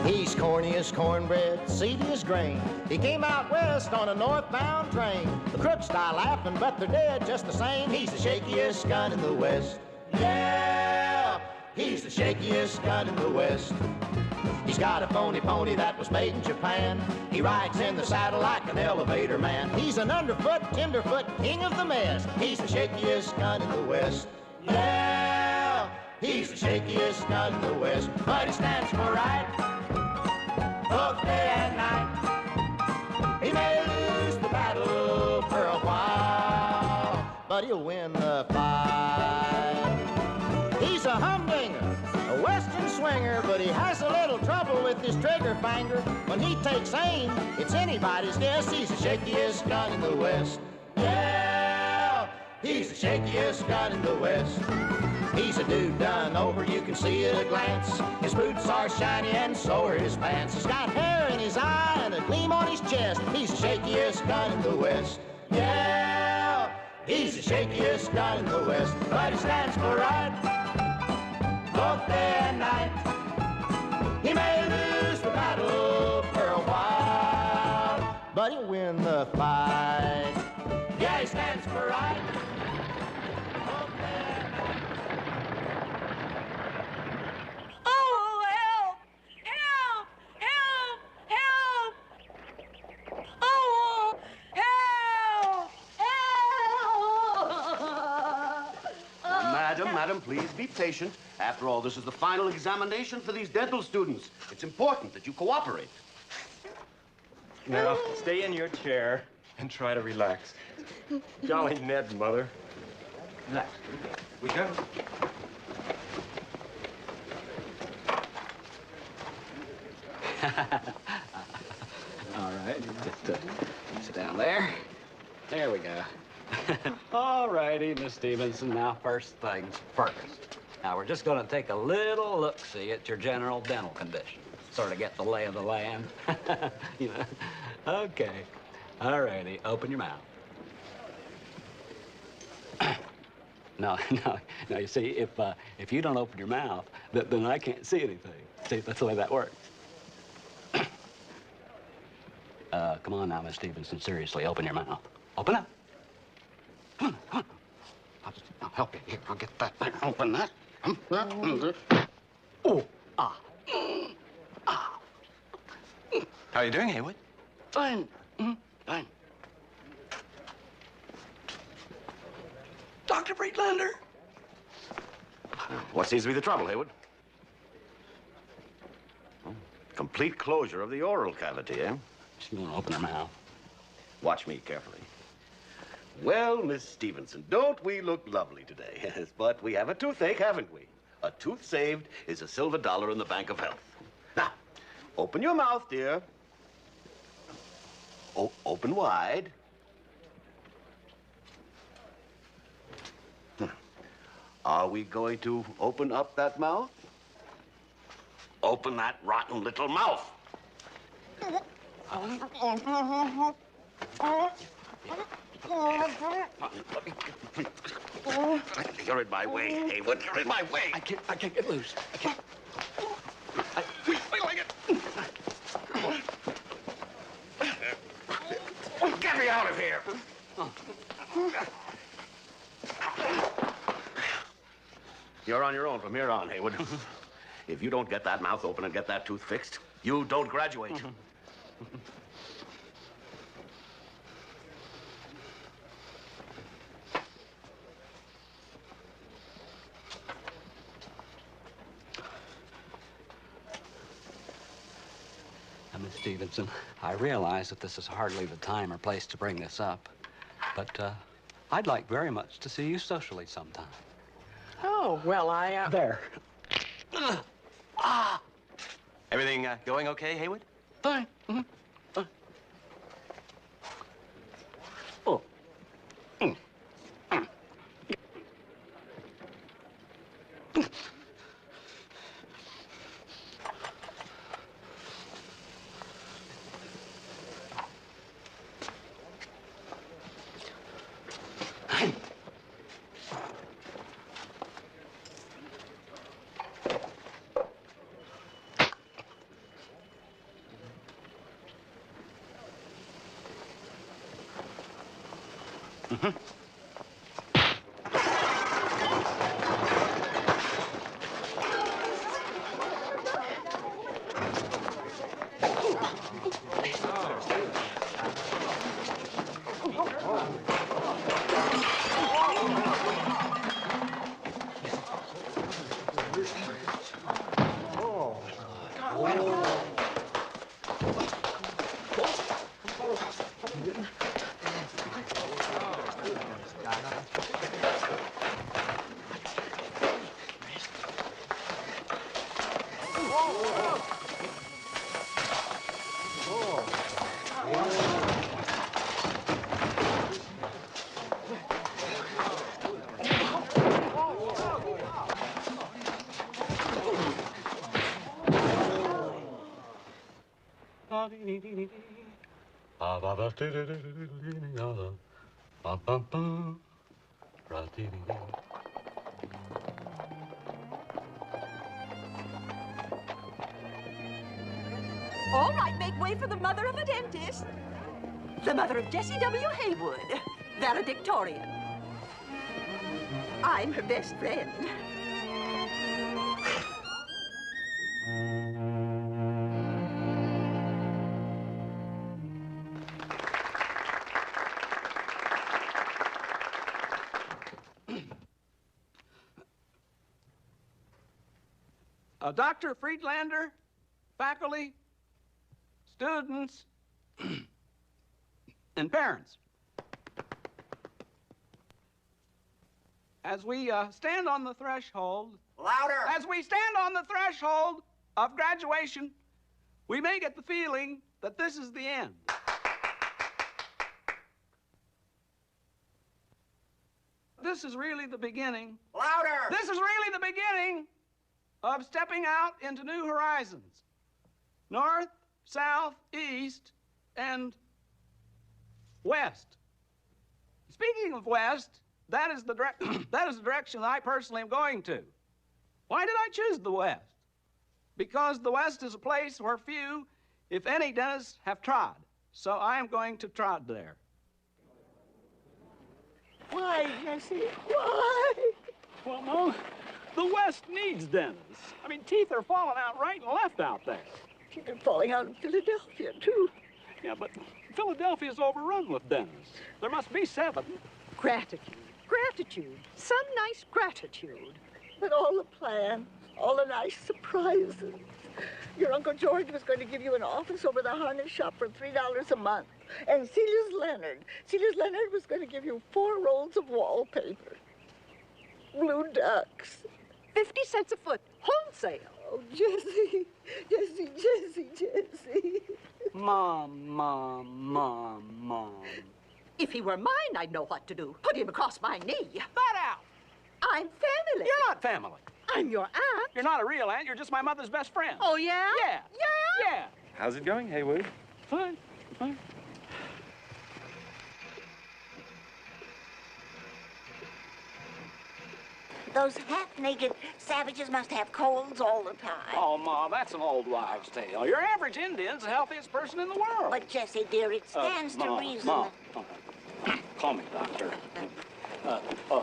He's corny as cornbread, seedy as grain. He came out west on a northbound train. The crooks die laughing, but they're dead just the same. He's the shakiest gun in the West. Yeah, he's the shakiest gun in the West. He's got a phony pony that was made in Japan. He rides in the saddle like an elevator man. He's an underfoot, tenderfoot, king of the mess. He's the shakiest gun in the West. Yeah, he's the shakiest gun in the West. But he stands for right both day and night. He may lose the battle for a while, but he'll win the fight. He's a humdinger, a western swinger, but he has a little trouble with his trigger finger. When he takes aim, it's anybody's guess. He's the shakiest gun in the West. Yeah, he's the shakiest gun in the West. He's a dude done over, you can see at a glance. His boots are shiny and so are his pants. He's got hair in his eye and a gleam on his chest. He's the shakiest gun in the West. Yeah, he's the shakiest gun in the West. But he stands for right both day and night. He may lose the battle for a while, but he'll win the fight. Yeah, he stands for right. Oh, help! Help! Help! Help! Oh, help! Help! Madam, please be patient. After all, this is the final examination for these dental students. It's important that you cooperate. Now, stay in your chair and try to relax. Golly Ned, Mother. Relax. We go. All right, just sit down there. There we go. All righty, Miss Stevenson. Now, first things first. Now, we're just going to take a little look-see at your general dental condition. Sort of get the lay of the land. You know. Okay. All righty. Open your mouth. No, you see, if you don't open your mouth, then I can't see anything. See, that's the way that works. Come on now, Miss Stevenson. Seriously, open your mouth. Open up. Come on. I'll help you. Here, I'll get that thing. Open that. Oh, ah. Ah. How are you doing, Haywood? Fine. Fine. Dr. Friedlander. What seems to be the trouble, Haywood? Complete closure of the oral cavity, eh? She won't open her mouth. Watch me carefully. Well, Miss Stevenson, don't we look lovely today? Yes, but we have a toothache, haven't we? A tooth saved is a silver dollar in the Bank of Health. Now, open your mouth, dear. Open wide. Are we going to open up that mouth? Open that rotten little mouth. You're in my way, Haywood. You're in my way. I can't get loose. I can't. Get me out of here. You're on your own from here on, Haywood. If you don't get that mouth open and get that tooth fixed, you don't graduate. Miss Stevenson, I realize that this is hardly the time or place to bring this up, but I'd like very much to see you socially sometime. Oh, well, There. Everything going okay, Haywood? Fine. Fine. Oh. All right, make way for the mother of a dentist. The mother of Jessie W. Haywood, valedictorian. I'm her best friend. Dr. Friedlander, faculty, students, and parents. As we stand on the threshold... Louder! As we stand on the threshold of graduation, we may get the feeling that this is the end. This is really the beginning. Louder! This is really the beginning of stepping out into new horizons. North, south, east, and west. Speaking of west, that is the direction I personally am going to. Why did I choose the west? Because the west is a place where few, if any, dentists have trod. So I am going to trod there. Why, Jesse? Why? Well, Mom, the West needs dentists. I mean, teeth are falling out right and left out there. Teeth are falling out in Philadelphia, too. Yeah, but Philadelphia's overrun with dentists. There must be 7. Gratitude. Gratitude. Some nice gratitude. But all the plans, all the nice surprises. Your Uncle George was going to give you an office over the harness shop for $3 a month. And Celia's Leonard was going to give you 4 rolls of wallpaper. Blue ducks. 50 cents a foot, wholesale. Oh, Jessie. Mom. If he were mine, I'd know what to do. Put him across my knee. That out! I'm family. You're not family. I'm your aunt. You're not a real aunt. You're just my mother's best friend. Oh, yeah? Yeah. Yeah? Yeah. How's it going, Haywood? Fine. Those half-naked savages must have colds all the time. Oh, Ma, that's an old wives' tale. Your average Indian's the healthiest person in the world. But, Jessie, dear, it stands to reason Ma. that... Call me, Doctor.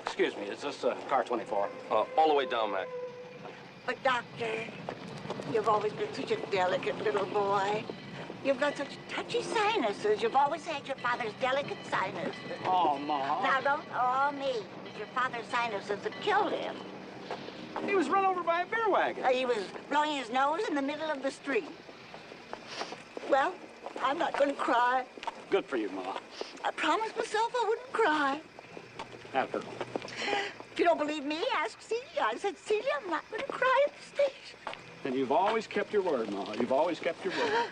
Excuse me, is this car 24? All the way down, Mac. But, Doctor, you've always been such a delicate little boy. You've got such touchy sinuses. You've always had your father's delicate sinuses. Oh, Ma. Now, don't awe me. It was your father's sinuses that killed him. He was run over by a beer wagon. He was blowing his nose in the middle of the street. Well, I'm not going to cry. Good for you, Ma. I promised myself I wouldn't cry. After. If you don't believe me, ask Celia. I said, Celia, I'm not going to cry at the station. And you've always kept your word, Ma. You've always kept your word.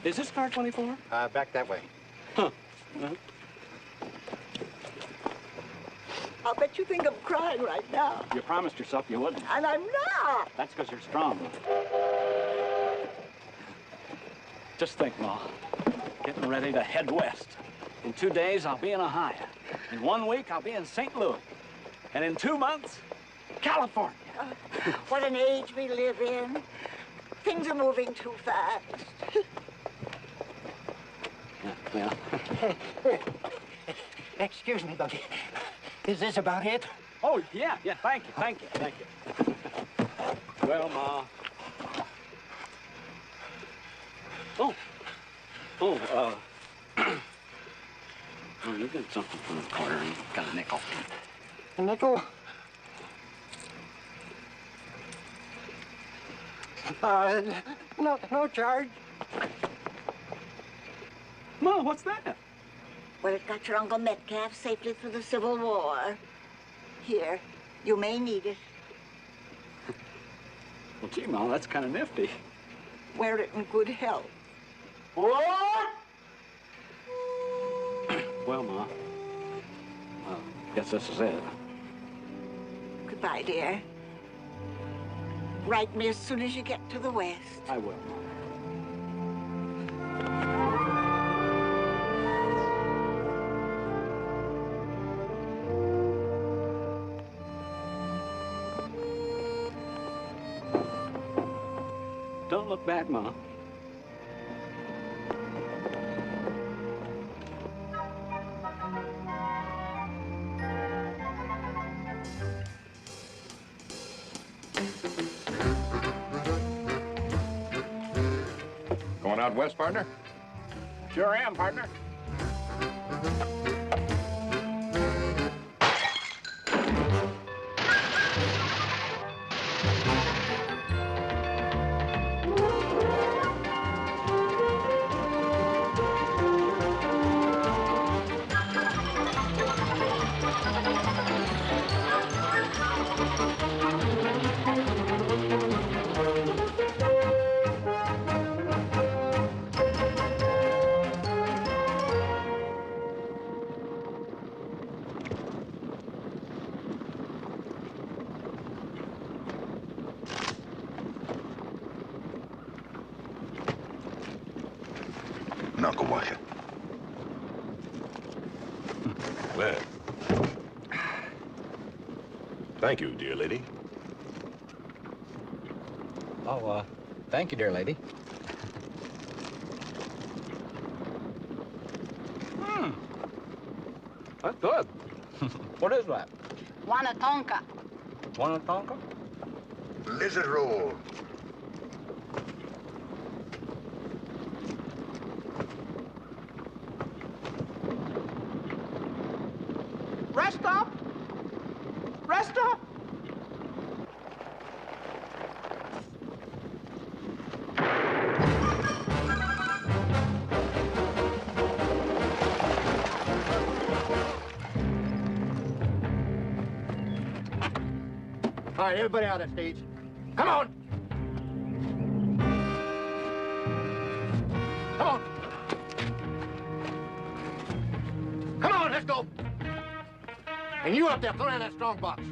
Is this car 24? Back that way. Huh. I'll bet you think I'm crying right now. You promised yourself you wouldn't. And I'm not. That's because you're strong. Just think, Ma. Getting ready to head west. In 2 days, I'll be in Ohio. In 1 week, I'll be in St. Louis. And in 2 months, California. What an age we live in. Things are moving too fast. Yeah. Excuse me, Bucky. Is this about it? Oh, yeah. Thank you. Well, Ma. Oh, you got something from the corner. You got a nickel. A nickel? No charge. Ma, what's that? Well, it got your Uncle Metcalf safely through the Civil War. Here, you may need it. Well, gee, Ma, that's kind of nifty. Wear it in good health. What? Well, Ma, guess this is it. Goodbye, dear. Write me as soon as you get to the West. I will, Ma. Don't look back, Ma. Going out west, partner? Sure am, partner. Uncle Waka. Well, thank you, dear lady. Oh, thank you, dear lady. That's good. What is that? Wanatonka. Wanatonka? Lizard roll. Rest up! Rest up! All right, everybody out on stage. Come on! Come on! Come on, let's go! And you up there, throw down that strong box.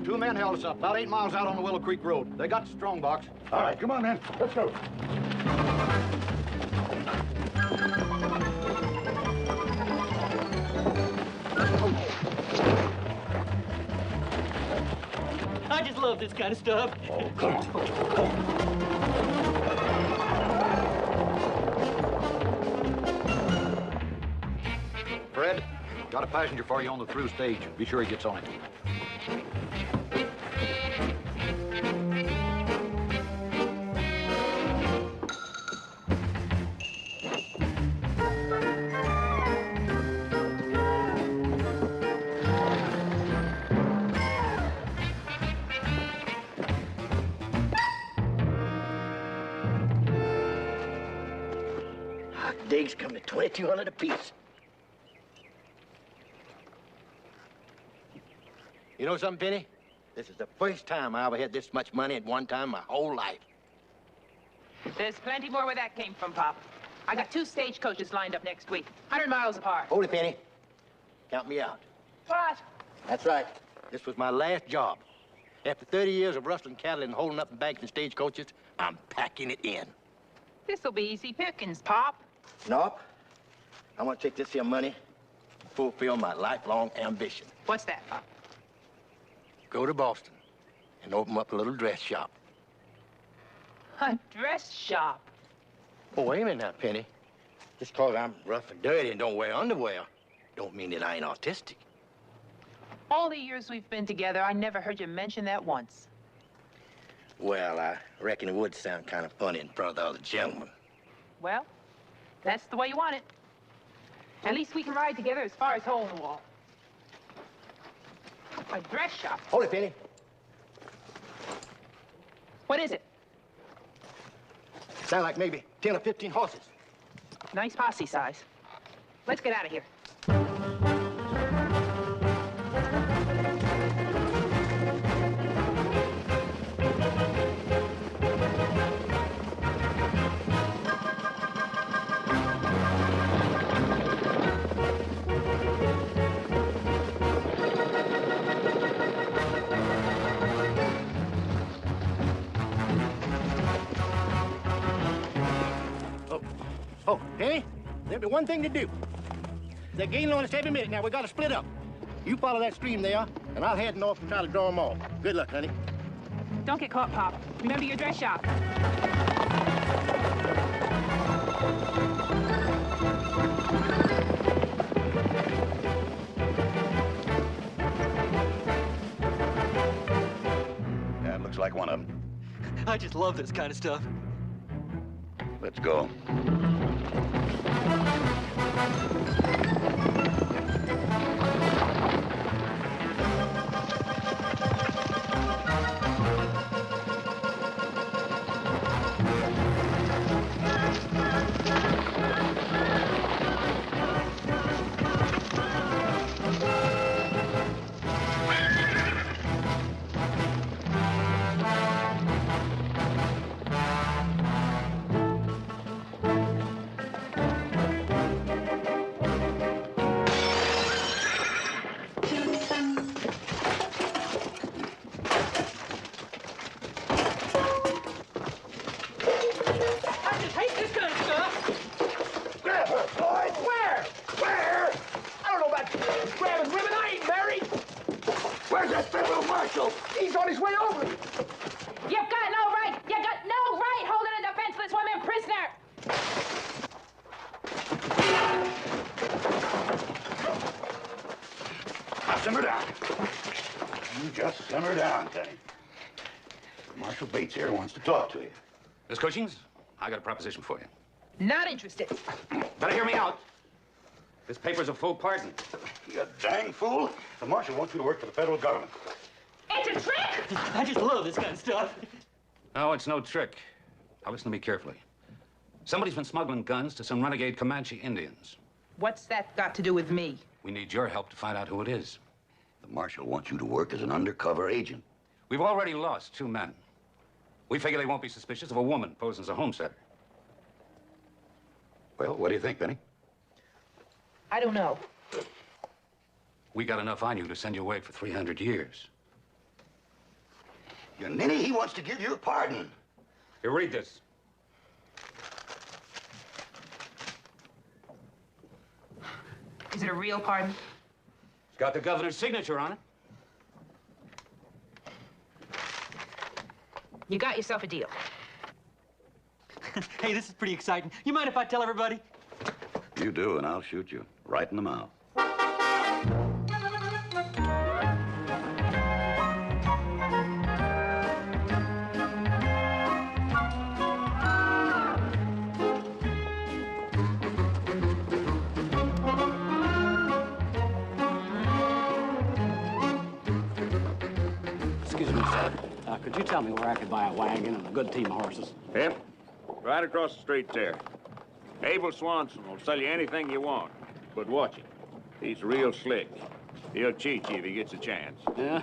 Two men held us up about 8 miles out on the Willow Creek Road. They got the strong box. All right, come on, man. Let's go. I just love this kind of stuff. Oh, come on. Fred, got a passenger for you on the through stage. Be sure he gets on it. things come to $2,200 apiece. You know something, Penny? This is the first time I ever had this much money at one time in my whole life. There's plenty more where that came from, Pop. I got 2 stagecoaches lined up next week, 100 miles apart. Hold it, Penny. Count me out. What? That's right. This was my last job. After 30 years of rustling cattle and holding up in banks and stagecoaches, I'm packing it in. This'll be easy pickings, Pop. Nope. I want to take this here money and fulfill my lifelong ambition. What's that, Pop? Go to Boston and open up a little dress shop. A dress shop? Oh, wait a minute now, Penny. Just 'cause I'm rough and dirty and don't wear underwear, don't mean that I ain't artistic. All the years we've been together, I never heard you mention that once. Well, I reckon it would sound kind of funny in front of the other gentlemen. Well, that's the way you want it. At least we can ride together as far as hole in the wall. A dress shop? Hold it, Penny. What is it? Sound like maybe 10 or 15 horses. Nice posse size. Let's get out of here. Oh, Penny, there'll be one thing to do. They're gaining on us every minute now. We gotta split up. You follow that stream there, and I'll head north and try to draw them off. Good luck, honey. Don't get caught, Pop. Remember your dress shop. That looks like one of them. I just love this kind of stuff. Let's go. He's on his way over. You've got no right! You got no right holding a defenseless woman prisoner! Now, simmer down. You just simmer down, Tenny. Marshal Bates here wants to talk to you. Miss Cushings, I got a proposition for you. Not interested. Better hear me out. This paper's a full pardon. You dang fool. The marshal wants you to work for the federal government. It's a trick! I just love this kind of stuff. No, it's no trick. Now listen to me carefully. Somebody's been smuggling guns to some renegade Comanche Indians. What's that got to do with me? We need your help to find out who it is. The marshal wants you to work as an undercover agent. We've already lost 2 men. We figure they won't be suspicious of a woman posing as a homesteader. Well, what do you think, Benny? I don't know. We got enough on you to send you away for 300 years. Your ninny, he wants to give you a pardon. Here, read this. Is it a real pardon? It's got the governor's signature on it. You got yourself a deal. Hey, this is pretty exciting. You mind if I tell everybody? You do, and I'll shoot you right in the mouth. Excuse me, sir. Could you tell me where I could buy a wagon and a good team of horses? Yep. Right across the street there. Abel Swanson will sell you anything you want, but watch him. He's real slick. He'll cheat you if he gets a chance. Yeah.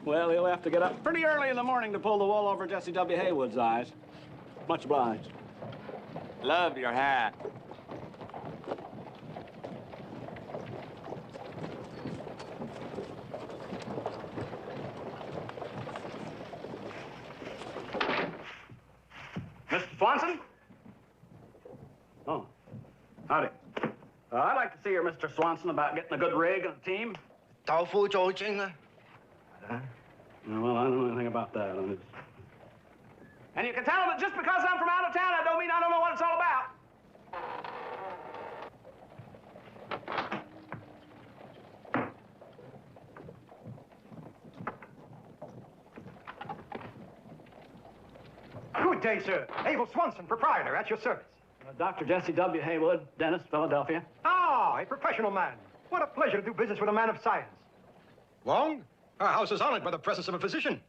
Well, he'll have to get up pretty early in the morning to pull the wool over Jesse W. Haywood's eyes. Much obliged. Love your hat. Mr. Swanson? Oh, howdy. I'd like to see your Mr. Swanson about getting a good rig and a team. Well, Well, I don't know anything about that. And you can tell that just because I'm from out of town, I don't mean I don't know what it's all about. Good day, sir. Abel Swanson, proprietor, at your service. Dr. Jesse W. Haywood, dentist, Philadelphia. Ah, a professional man. What a pleasure to do business with a man of science. Wong, our house is honored by the presence of a physician.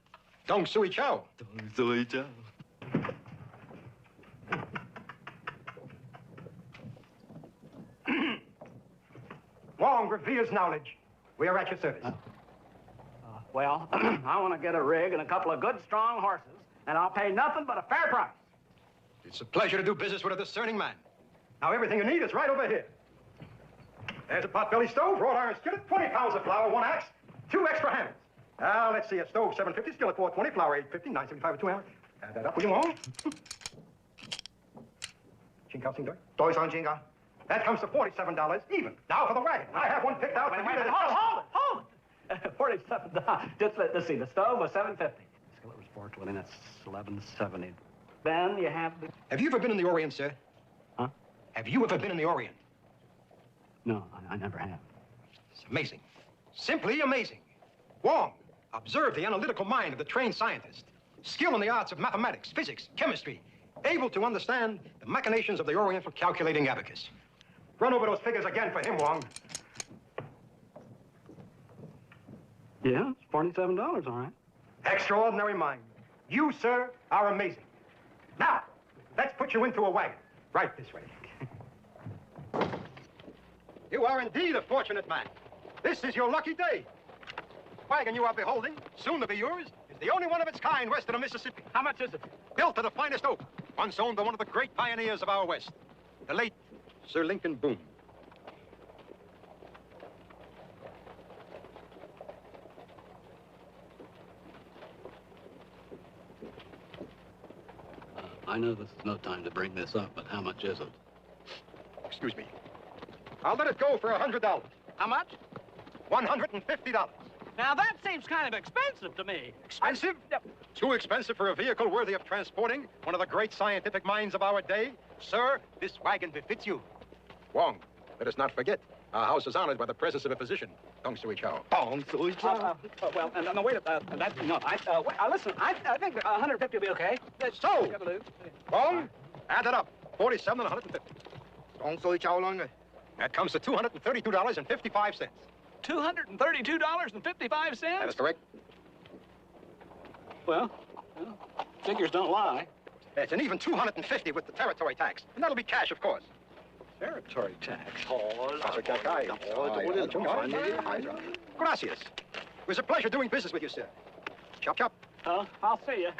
Dong Sui Chow. Dong Sui Chow. Wong reveres knowledge. We are at your service. Well, I want to get a rig and a couple of good, strong horses, and I'll pay nothing but a fair price. It's a pleasure to do business with a discerning man. Now, everything you need is right over here. There's a pot-belly stove, wrought iron skillet, 20 pounds of flour, 1 axe, 2 extra hammers. Now, let's see, a stove, $7.50, skillet, $4.20, flour, $8.50, $9.75 with 2 hammers. Add that up, will you, Wong? Chinkao, Singdoi? That comes to $47 even. Now for the wagon. I have one picked out. Wait, hold it. $47. Let's see. The stove was $7.50. Skillet was $4.20. That's $11.70. Then you have the... Have you ever been in the Orient, sir? Huh? Have you ever been in the Orient? No, I never have. It's amazing. Simply amazing. Wong, observe the analytical mind of the trained scientist. Skill in the arts of mathematics, physics, chemistry. Able to understand the machinations of the Oriental calculating abacus. Run over those figures again for him, Wong. Yeah, it's $47, all right. Extraordinary mind. You, sir, are amazing. Now, let's put you into a wagon. Right this way. You are indeed a fortunate man. This is your lucky day. The wagon you are beholding, soon to be yours, is the only one of its kind west of the Mississippi. How much is it? Built to the finest oak, once owned by one of the great pioneers of our West, the late Sir Lincoln Boone. I know this is no time to bring this up, but how much is it? Excuse me. I'll let it go for $100. How much? $150. Now, that seems kind of expensive to me. Expensive? Too expensive for a vehicle worthy of transporting one of the great scientific minds of our day? Sir, this wagon befits you. Wong, let us not forget, our house is honored by the presence of a physician, Dong Sui Chow. Dong Sui Chow. Well, no, wait, listen, I think 150 will be okay. So, Wong, add that up, 47 and 150. Dong Sui Chow long. That comes to $232.55. $232.55? That is correct. Well, figures don't lie. It's an even $250 with the territory tax. And that'll be cash, of course. Territory tax. Gracias. It was a pleasure doing business with you, sir. Chop, chop. I'll see you.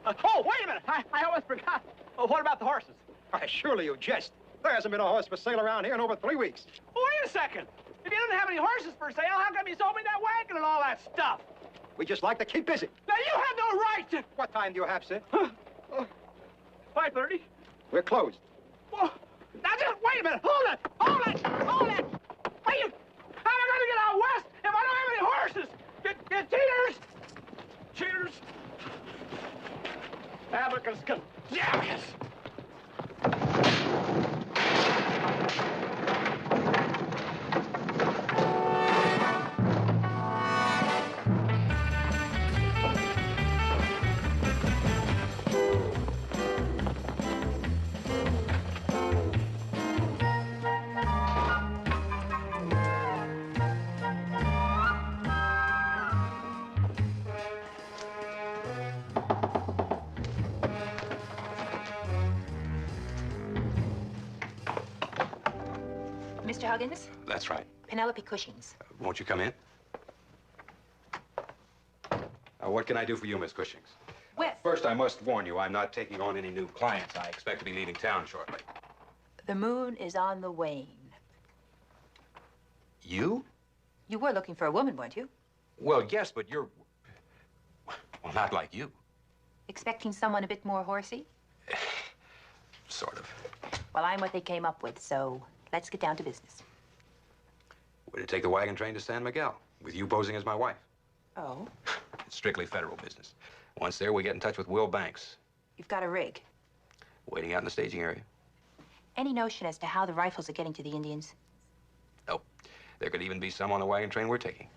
Oh, wait a minute. I almost forgot. Oh, what about the horses? Why, surely you jest. There hasn't been a horse for sale around here in over 3 weeks. Wait a second. If you didn't have any horses for sale, how come you sold me that wagon and all that stuff? We just like to keep busy. Now, you have no right to... What time do you have, sir? 5:30. We're closed. Well, now, just wait a minute. Hold it. Wait, how am I going to get out west if I don't have any horses? Cheaters. Abacus. Abacus. Mr. Huggins? That's right. Penelope Cushing's. Won't you come in? What can I do for you, Miss Cushings? Well, First, I must warn you, I'm not taking on any new clients. I expect to be leaving town shortly. the moon is on the wane. You? You were looking for a woman, weren't you? Well, yes, but you're... Well, not like you. Expecting someone a bit more horsey? Sort of. Well, I'm what they came up with, so let's get down to business. We're to take the wagon train to San Miguel, with you posing as my wife. Oh? It's strictly federal business. Once there, we get in touch with Will Banks. You've got a rig. Waiting out in the staging area. Any notion as to how the rifles are getting to the Indians? Nope. There could even be some on the wagon train we're taking.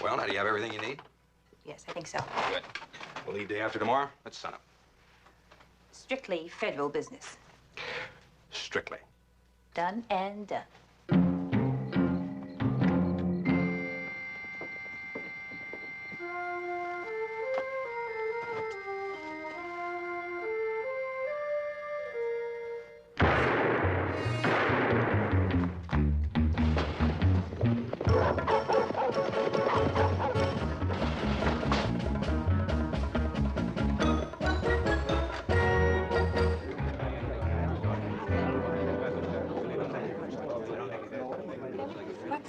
Well, now, do you have everything you need? Yes, I think so. Good. We'll leave day after tomorrow. Let's sun up. Strictly federal business. Strictly. Done and done.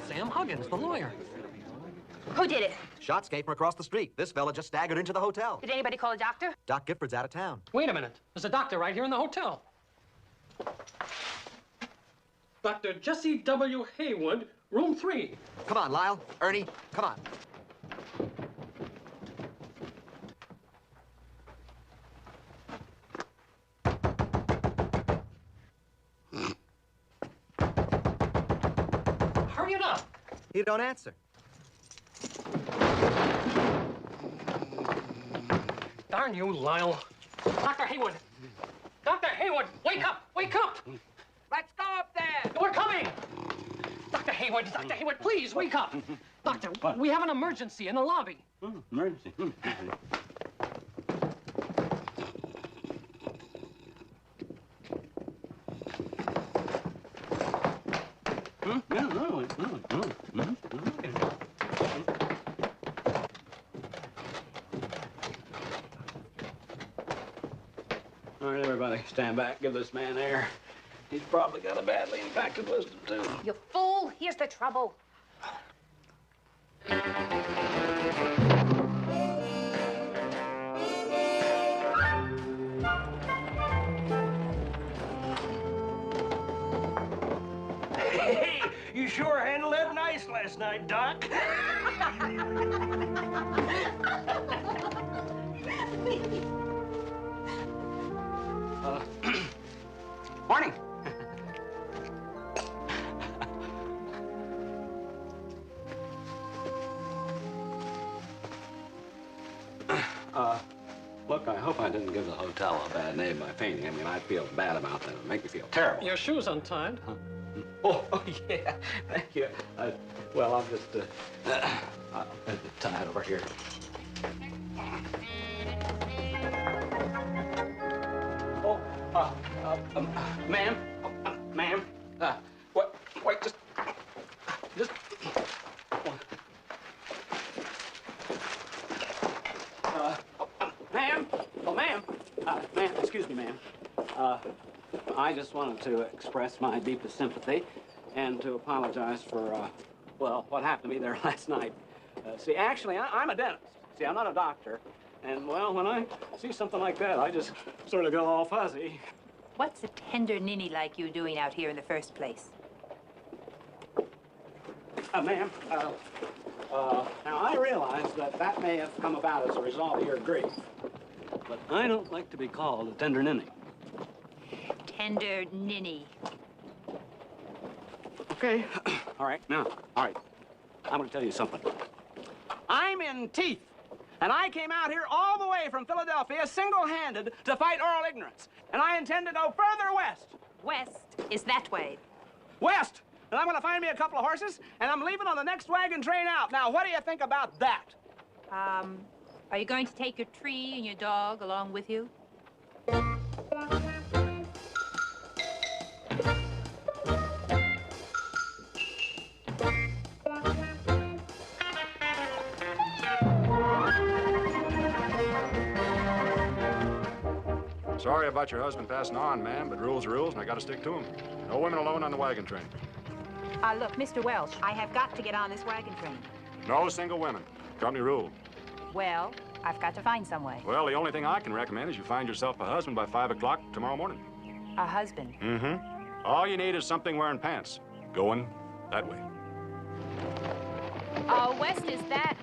Sam Huggins, the lawyer. Who did it? Shots came from across the street. This fella just staggered into the hotel. Did anybody call a doctor? Doc Gifford's out of town. Wait a minute. There's a doctor right here in the hotel. Dr. Jesse W. Haywood, room 3. Come on, Lyle. Ernie, come on. Hurry it up. He don't answer. Darn you, Lyle. Dr. Haywood. Dr. Haywood, wake up! Wake up! Let's go up there! We're coming! Dr. Haywood, please, wake up! Doctor, we have an emergency in the lobby. Emergency. All right, everybody, stand back. Give this man air. He's probably got a badly impacted wisdom, too. You fool! Here's the trouble. Hey, you sure handled that nice last night, Doc. Morning. Look, I hope I didn't give the hotel a bad name by fainting. I mean, I feel bad about that. It would make me feel terrible. Your shoe's untied. Oh, yeah. Thank you. Well, I'll just tie it over here. Oh, ma'am, ma'am. Wait, just. Ma'am. Oh, ma'am. Ma'am, excuse me, ma'am. I just wanted to express my deepest sympathy and to apologize for, well, what happened to me there last night. See, actually, I'm a dentist. See, I'm not a doctor. And, well, when I see something like that, I just sort of go all fuzzy. What's a tender ninny like you doing out here in the first place? Ma'am, now I realize that may have come about as a result of your grief. But I don't like to be called a tender ninny. Tender ninny. Okay. All right, now, all right. I'm going to tell you something. I'm in teeth, and I came out here all the way from Philadelphia single-handed to fight oral ignorance. And I intend to go further west. West is that way. West! And I'm going to find me a couple of horses, and I'm leaving on the next wagon train out. Now, what do you think about that? Are you going to take your tree and your dog along with you? Sorry about your husband passing on, ma'am, but rules are rules, and I gotta stick to them. No women alone on the wagon train. Look, Mr. Welsh, I have got to get on this wagon train. No single women. Company rule. Well, I've got to find some way. Well, the only thing I can recommend is you find yourself a husband by 5 o'clock tomorrow morning. A husband? Mm-hmm. All you need is something wearing pants. Going that way. West is that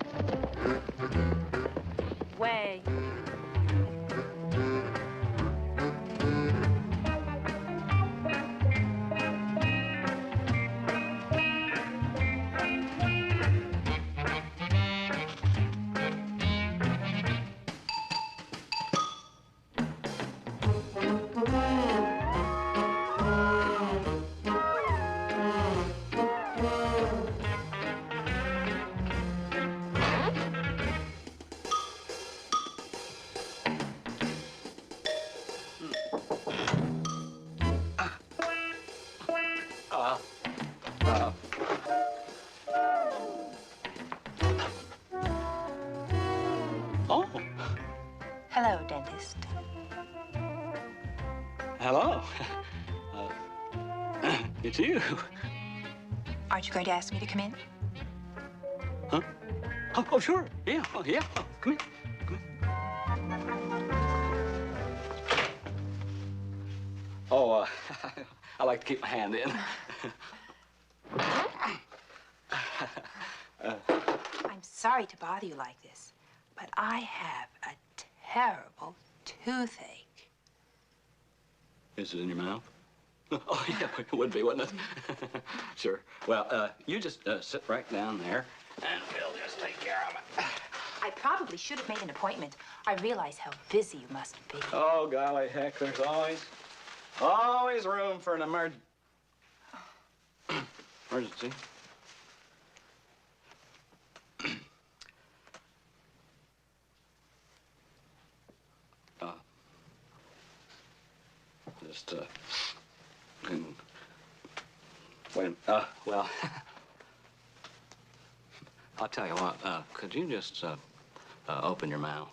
way. Hello, dentist. Hello. It's you. Aren't you going to ask me to come in? Huh? Oh, sure. Yeah. Oh, yeah. Oh, come in. Oh, I like to keep my hand in. I'm sorry to bother you like this, but I have a terrible toothache. Is it in your mouth? Oh, yeah, it would be, wouldn't it? Sure. Well, you just sit right down there, and we'll just take care of it. I probably should have made an appointment. I realize how busy you must be. Oh, golly heck, there's always room for an emergency. Just, wait, well, I'll tell you what, could you just, open your mouth?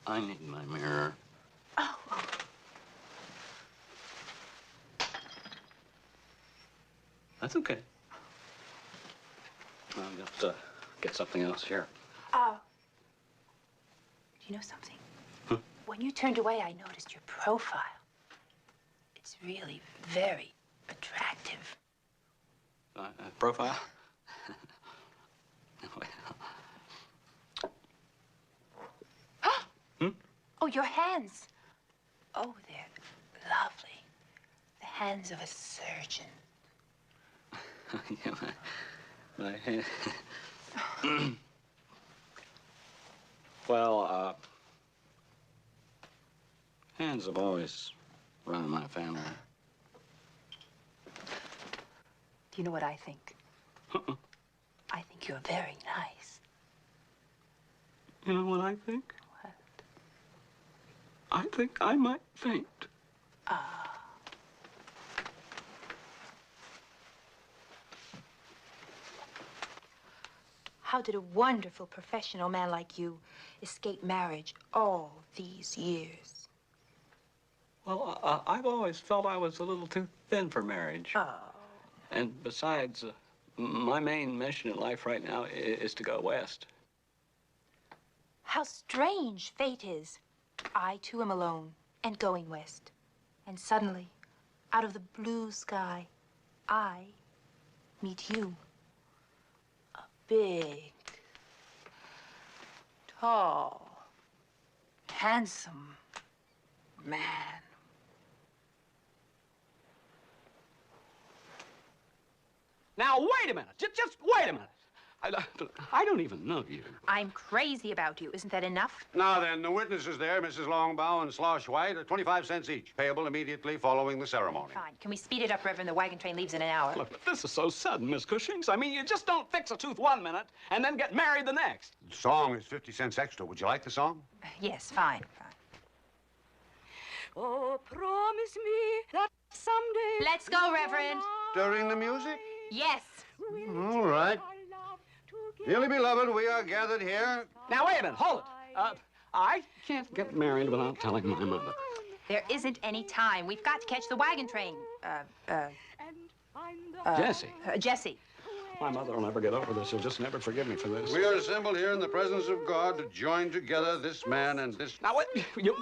I need my mirror. Oh. That's okay. I'll just get something else here. Do you know something? Huh? When you turned away, I noticed your profile. It's really very attractive. Profile? Oh, your hands. Oh, they're lovely. The hands of a surgeon. Yeah, my hand. Well, hands have always run in my family. Do you know what I think? I think you're very nice. You know what I think? What? I think I might faint. How did a wonderful professional man like you escape marriage all these years? Well, I've always felt I was a little too thin for marriage. Oh. And besides, my main mission in life right now is to go west. How strange fate is. I, too, am alone and going west. And suddenly, out of the blue sky, I meet you. A big, tall, handsome man. Now, wait a minute. Just wait a minute. I don't even know you. I'm crazy about you. Isn't that enough? Now then, the witnesses there, Mrs. Longbow and Slosh White, are 25 cents each, payable immediately following the ceremony. Fine. Can we speed it up, Reverend? The wagon train leaves in an hour. Look, but this is so sudden, Miss Cushings. I mean, you just don't fix a tooth 1 minute and then get married the next. The song is 50 cents extra. Would you like the song? Yes, fine. Oh, promise me that someday... Let's go, Reverend. During the music? Yes. All right. Dearly beloved, we are gathered here. Now, wait a minute. Hold it. I can't get married without telling my mother. There isn't any time. We've got to catch the wagon train. Jessie. Jessie. My mother will never get over this. She'll just never forgive me for this. We are assembled here in the presence of God to join together this man and this... Now, what?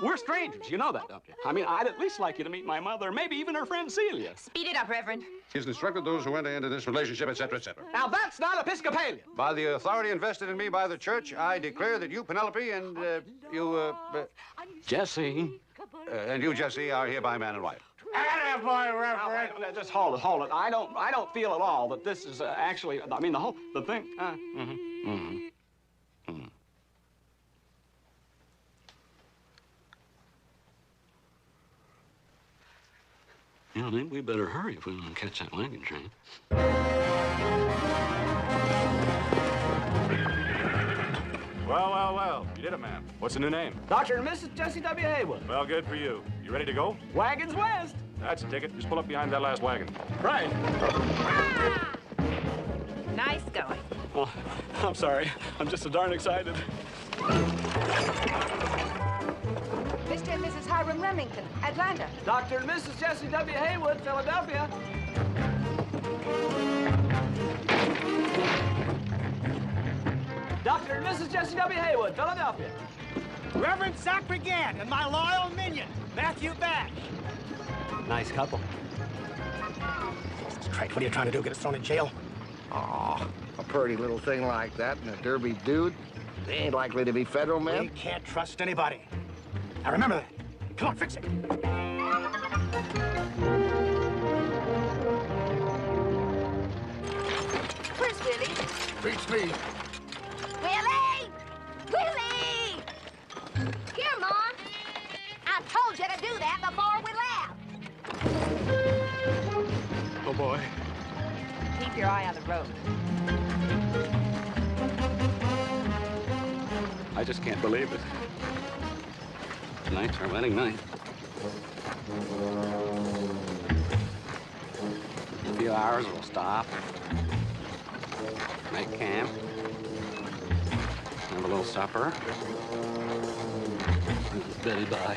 We're strangers. You know that, don't you? I mean, I'd at least like you to meet my mother, maybe even her friend Celia. Speed it up, Reverend. He has instructed those who enter into this relationship, etc., etc. Now, that's not Episcopalian. By the authority invested in me by the church, I declare that you, Penelope, and Jessie. And you, Jessie, are hereby man and wife. Attaboy, Reverend. Now, just hold it. I don't feel at all that this is actually, I mean, the thing. You know, maybe we better hurry if we want to catch that wagon train. Well. You did it, man. What's the new name? Dr. and Mrs. Jesse W. Haywood. Well, good for you. You ready to go? Wagons west. That's a ticket. Just pull up behind that last wagon. Right. Nice going. Oh, I'm sorry. I'm just so darn excited. Mr. and Mrs. Hiram Remington, Atlanta. Dr. and Mrs. Jesse W. Haywood, Philadelphia. Dr. and Mrs. Jesse W. Haywood, Philadelphia. Reverend Sacrigan and my loyal minion, Matthew Bash. Nice couple. Jesus Christ, what are you trying to do? Get us thrown in jail? Oh, a pretty little thing like that and a derby dude, they ain't likely to be federal men. We can't trust anybody. Now remember that. Come on, fix it. Where's Willie? Beats me. Willie! Willie! Here, Mom. I told you to do that before we left. Oh, boy. Keep your eye on the road. I just can't believe it. Tonight's our wedding night. In a few hours, we'll stop. Make camp. Have a little supper. Betty bye.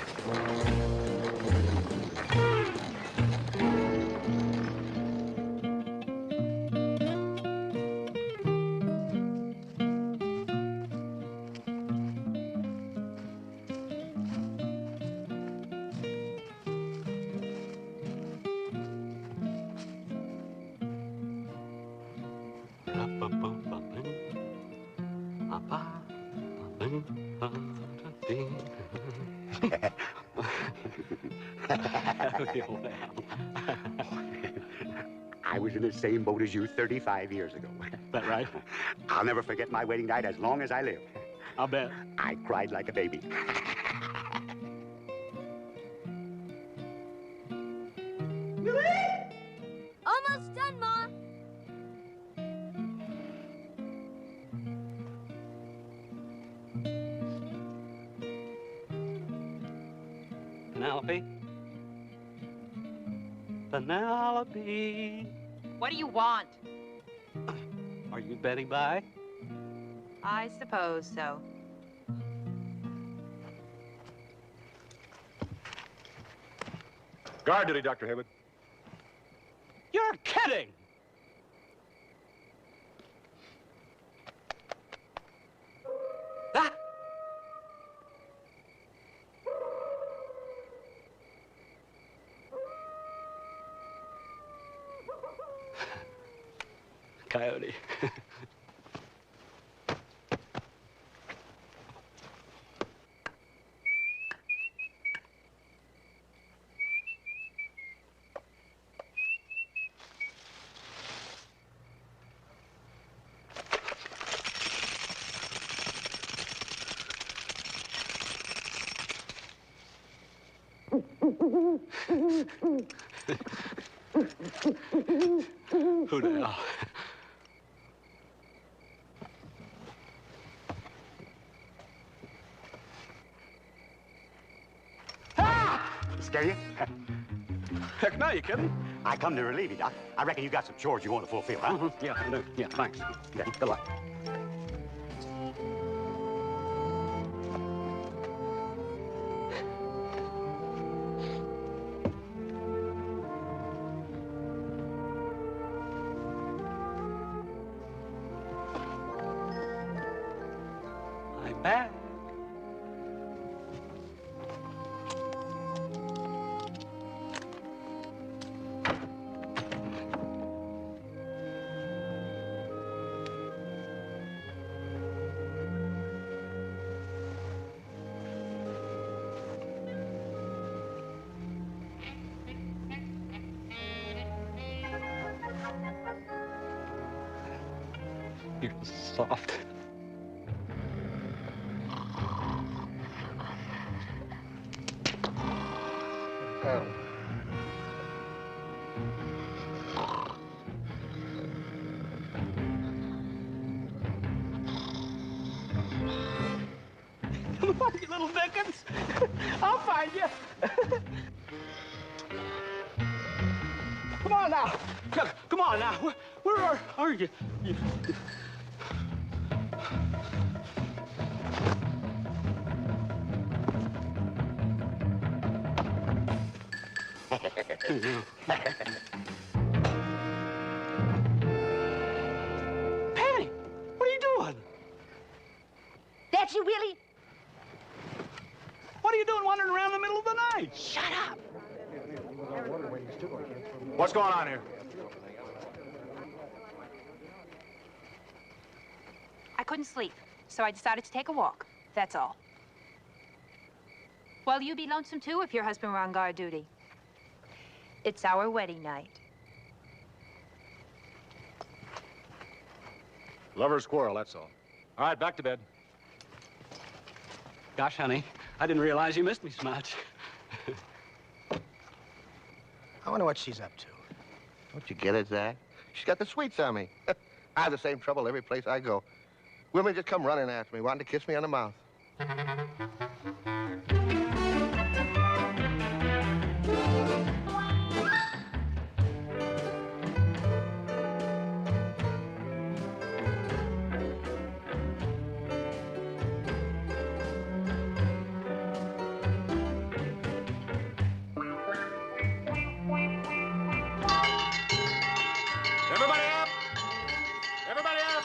I was in the same boat as you 35 years ago. That right? I'll never forget my wedding night as long as I live. I'll bet. I cried like a baby. Almost done, Ma. Penelope? Penelope? What do you want? Are you Betty bye? I suppose so. Guard duty, Dr. Haywood. You're kidding! Ah! Coyote. Who the hell? Scare you? Heck no, you kidding? I come to relieve you, Doc. I reckon you got some chores you want to fulfill, huh? Yeah, I do. Yeah, thanks. Okay, good luck. I'm back. You're soft. Come on, you little Dickens. I'll find you. Come on now. Come on now. Where are you? Penny, what are you doing? That's you, Willie? What are you doing wandering around in the middle of the night? Shut up. What's going on here? I couldn't sleep, so I decided to take a walk. That's all. Well, you'd be lonesome too if your husband were on guard duty. It's our wedding night. Lover's quarrel, that's all. All right, back to bed. Gosh, honey, I didn't realize you missed me so much. I wonder what she's up to. Don't you get it, Zach? She's got the sweets on me. I have the same trouble every place I go. Women just come running after me, wanting to kiss me on the mouth. Everybody up! Everybody up!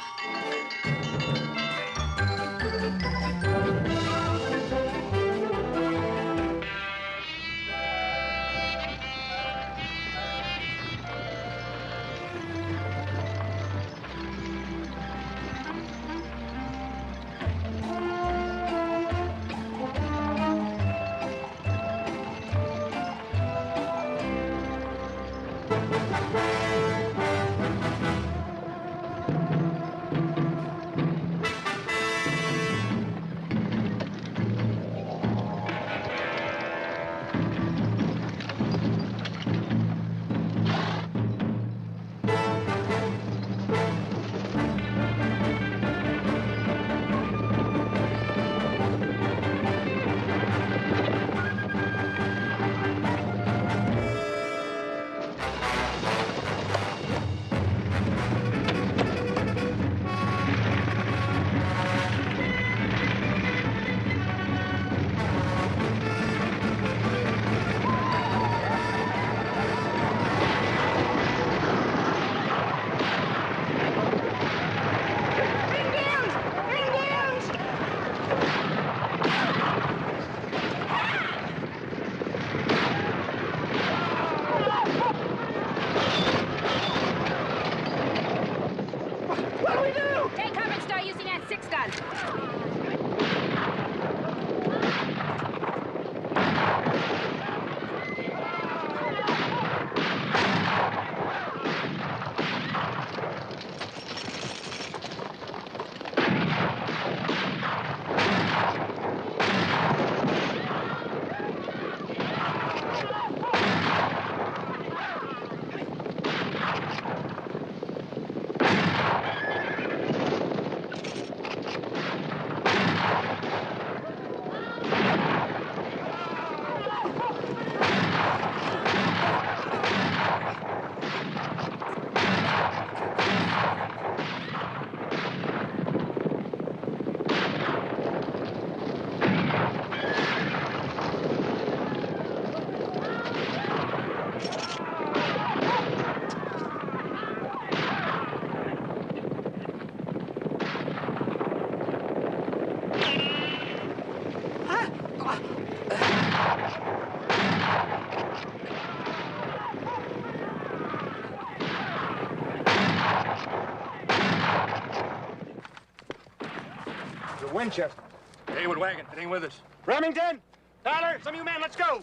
a Winchester. Haywood wagon, it ain't with us. Remington! Tyler, some of you men, let's go!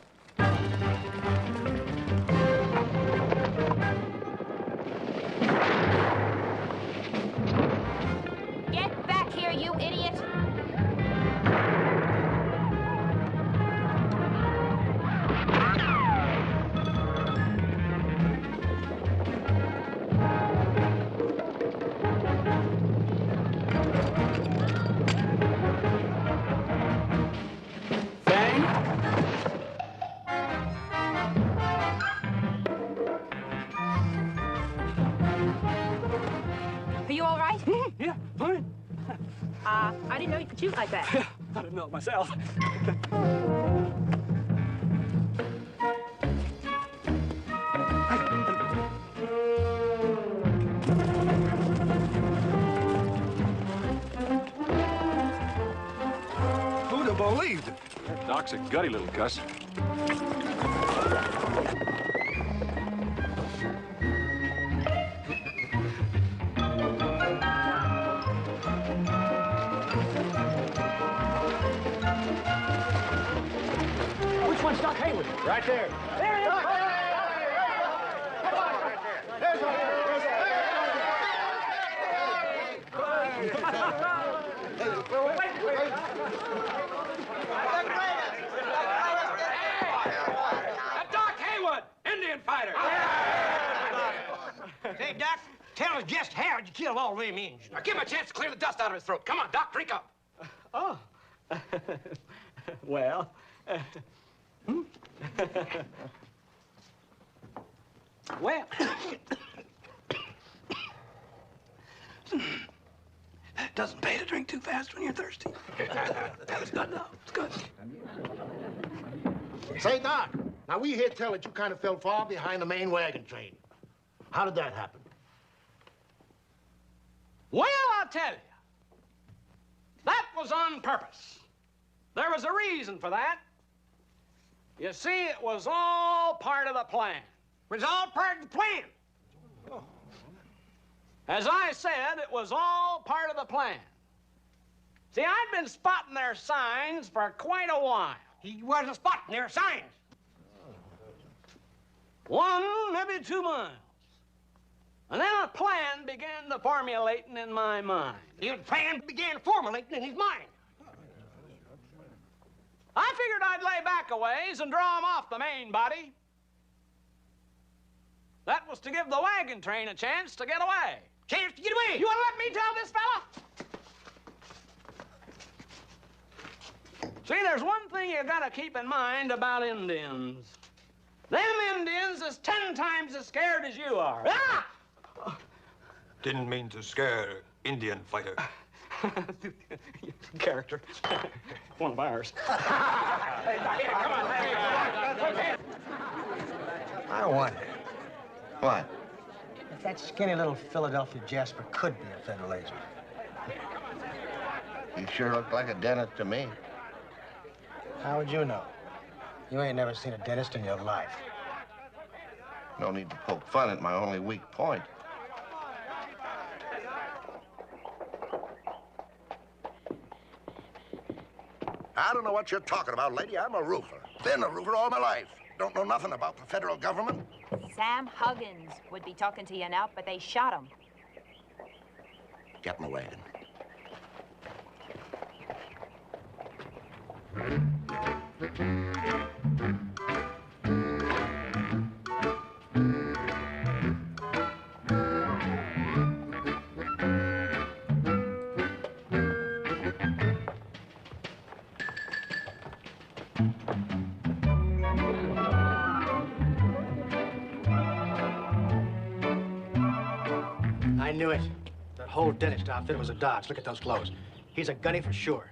Get back here, you idiot! Are you all right? Yeah, fine. I didn't know you could shoot like that. I didn't know it myself. Who'd have believed it? Doc's a gutty little cuss. Which one's Doc Haywood? Right there. There he is! Doc Haywood, Indian fighter. Hey, Doc, tell us just how you killed all them Indians. Now, give him a chance to clear the dust out of his throat. Come on, Doc, drink up. Oh. Well. Well. Doesn't pay to drink too fast when you're thirsty. It's good, though. It's good. Say, Doc, now we hear tell that you kind of fell far behind the main wagon train. How did that happen? Well, I'll tell you. That was on purpose. There was a reason for that. You see, it was all part of the plan. It was all part of the plan. As I said, it was all part of the plan. See, I'd been spotting their signs for quite a while. He wasn't spotting their signs. 1, maybe 2 miles. And then a plan began to formulating in my mind. His plan began formulating in his mind. I figured I'd lay back a ways and draw him off the main body. That was to give the wagon train a chance to get away. Chance to get away? You want to let me tell this fella? See, there's one thing you gotta keep in mind about Indians. Them Indians is 10 times as scared as you are. Ah! Didn't mean to scare Indian fighter. Character. One of ours. I wonder. What? If that skinny little Philadelphia Jasper could be a federal agent. You sure look like a dentist to me. How would you know? You ain't never seen a dentist in your life. No need to poke fun at my only weak point. I don't know what you're talking about, lady. I'm a roofer. Been a roofer all my life. Don't know nothing about the federal government. Sam Huggins would be talking to you now, but they shot him. Get in the wagon. I knew it. That whole dentist outfit was a dodge. Look at those clothes. He's a gunny for sure.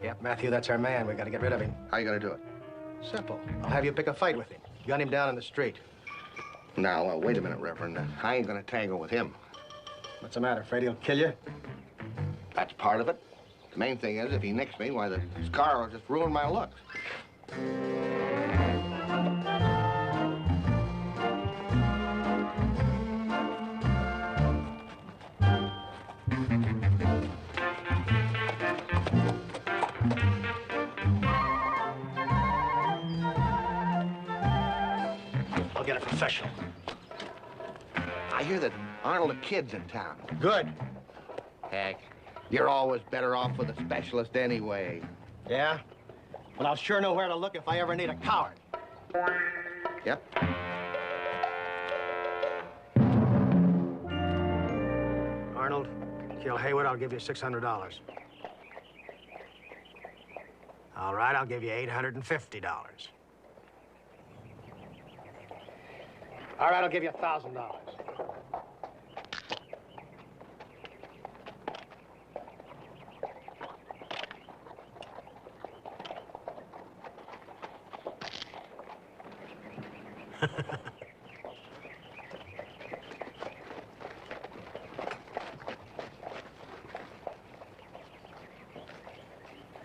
Yep, Matthew, that's our man. We gotta get rid of him. How you gonna do it? Simple. I'll have you pick a fight with him. Gun him down in the street. Now, wait a minute, Reverend. I ain't gonna tangle with him. What's the matter? Afraid he'll kill you? That's part of it. The main thing is, if he nicks me, why, the scar will just ruin my looks. I'll get a professional. I hear that Arnold the Kid's in town. Good. Heck, you're always better off with a specialist anyway. Yeah? Well, I'll sure know where to look if I ever need a coward. Yep. Arnold, kill Haywood, I'll give you $600. All right, I'll give you $850. All right, I'll give you $1,000.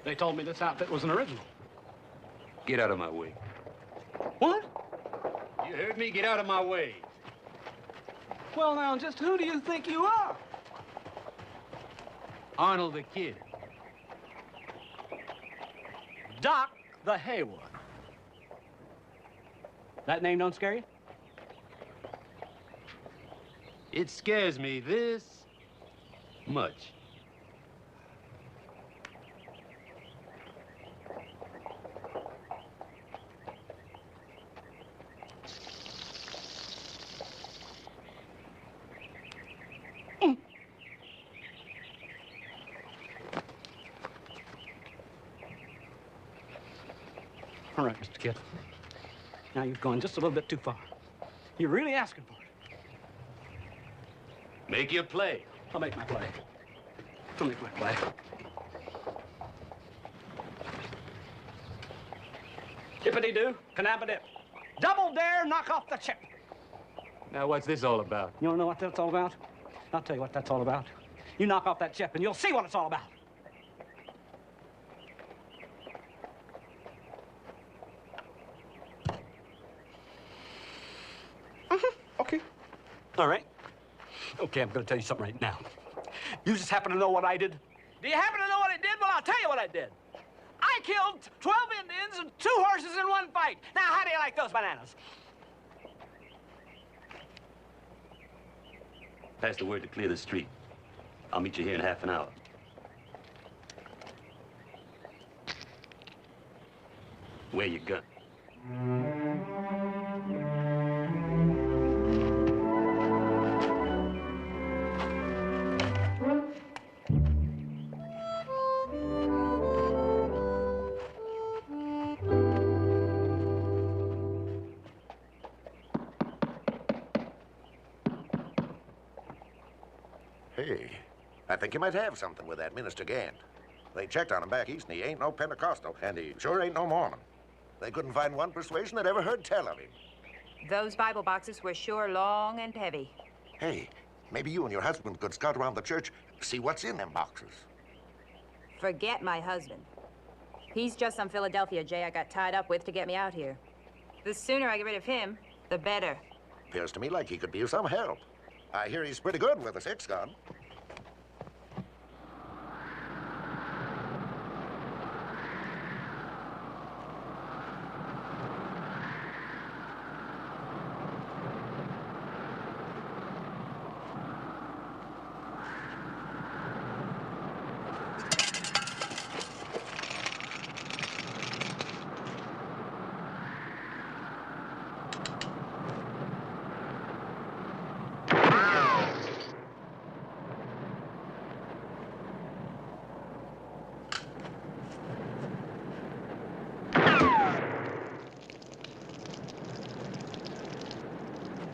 They told me this outfit was an original. Get out of my way. What? You heard me. Get out of my way. Well, now, just who do you think you are? Arnold the Kid. Doc the Haywood. That name don't scare you? It scares me this much. All right, Mr. Kid. Now you've gone just a little bit too far. You're really asking for it. Make your play. I'll make my play. I'll make my play. Hippity-doo, canabba-dip. Double dare, knock off the chip. Now, what's this all about? You don't know what that's all about? I'll tell you what that's all about. You knock off that chip and you'll see what it's all about. Okay. All right. Okay, I'm going to tell you something right now. You just happen to know what I did? Do you happen to know what I did? Well, I'll tell you what I did. I killed 12 Indians and 2 horses in one fight. Now, how do you like those bananas? Pass the word to clear the street. I'll meet you here in half an hour. Wear your gun. Hey, I think you might have something with that Minister Gant. They checked on him back east, and he ain't no Pentecostal, and he sure ain't no Mormon. They couldn't find one persuasion that ever heard tell of him. Those Bible boxes were sure long and heavy. Hey, maybe you and your husband could scout around the church, see what's in them boxes. Forget my husband. He's just some Philadelphia Jay I got tied up with to get me out here. The sooner I get rid of him, the better. Appears to me like he could be of some help. I hear he's pretty good with a 6-gun.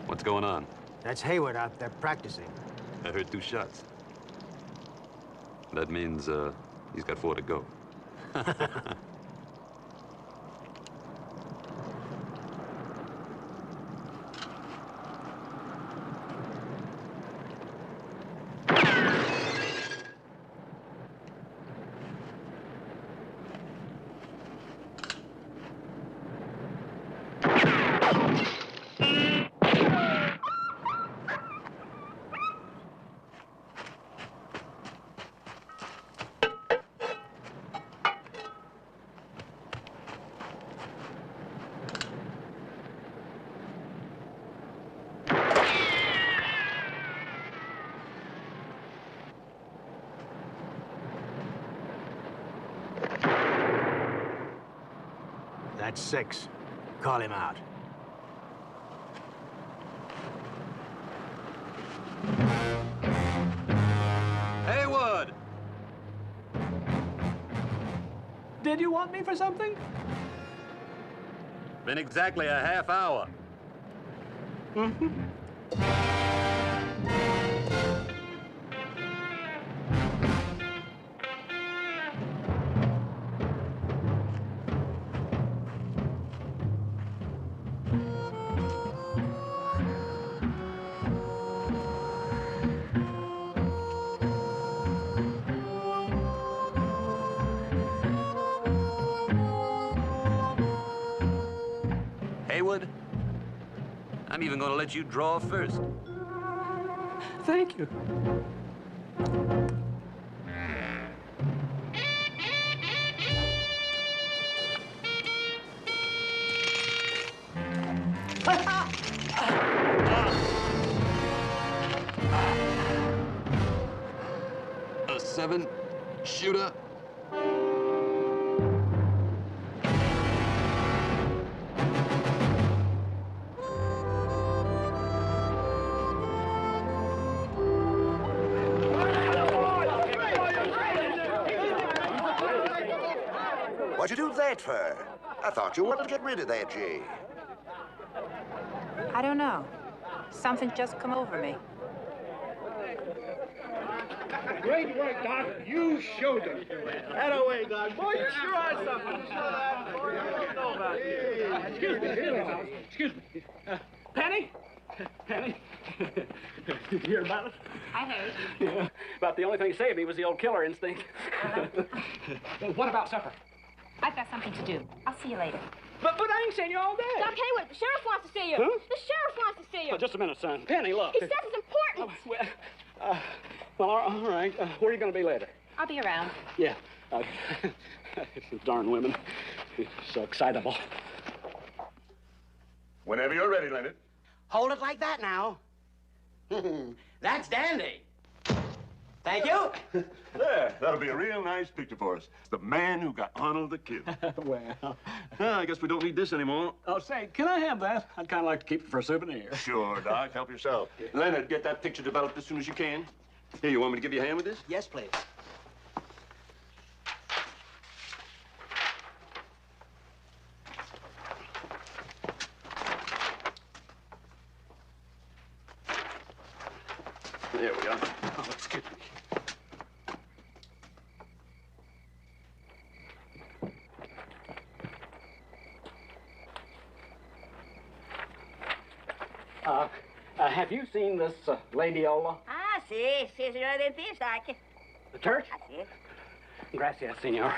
What's going on? That's Haywood out there practicing. I heard 2 shots. That means, he's got 4 to go. 6. Call him out. Haywood! Did you want me for something? Been exactly a half hour. Haywood, I'm even going to let you draw first. Thank you. A 7-shooter? What'd you do that for? I thought you wanted to get rid of that Jay. I don't know. Something just come over me. Great work, Doc. You showed them. That away, Doc. Boy, you sure are something. Excuse me. Excuse me. Penny? Penny? You hear about it? I heard. Yeah. About the only thing saved me was the old killer instinct. Well, what about supper? I've got something to do. I'll see you later. But I ain't seen you all day. Doc Haywood, the sheriff wants to see you. Huh? The sheriff wants to see you. Oh, just a minute, son. Penny, look. He says it's important. Well, all right. Where are you going to be later? I'll be around. Yeah. Darn women. So excitable. Whenever you're ready, Leonard. Hold it like that now. That's dandy. Thank you. There, that'll be a real nice picture for us. It's the man who got Arnold the Kid. Well, I guess we don't need this anymore. Oh, say, can I have that? I'd kind of like to keep it for a souvenir. Sure, Doc. Help yourself. Leonard, get that picture developed as soon as you can. Here, you want me to give you a hand with this? Yes, please. There we are. Oh, excuse me. Have you seen this Lady Ola? Ah, sì, signor dentista, anche. The church? Ah, sì. Gracias, senor.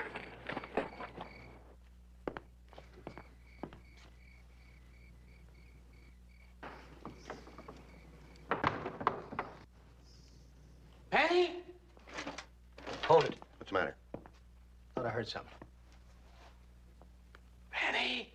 Penny? Hold it. What's the matter? Thought I heard something. Penny?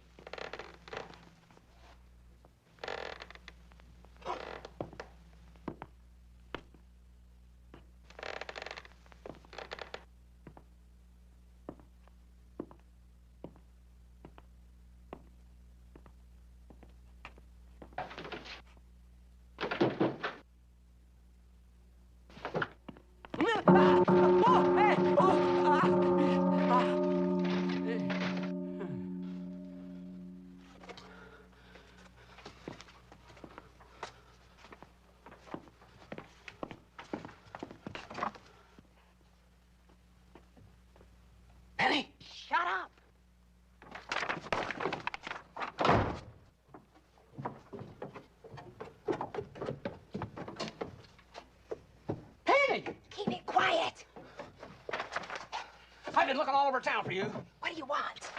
Penny? Shut up. Penny! Keep it quiet. I've been looking all over town for you. What do you want?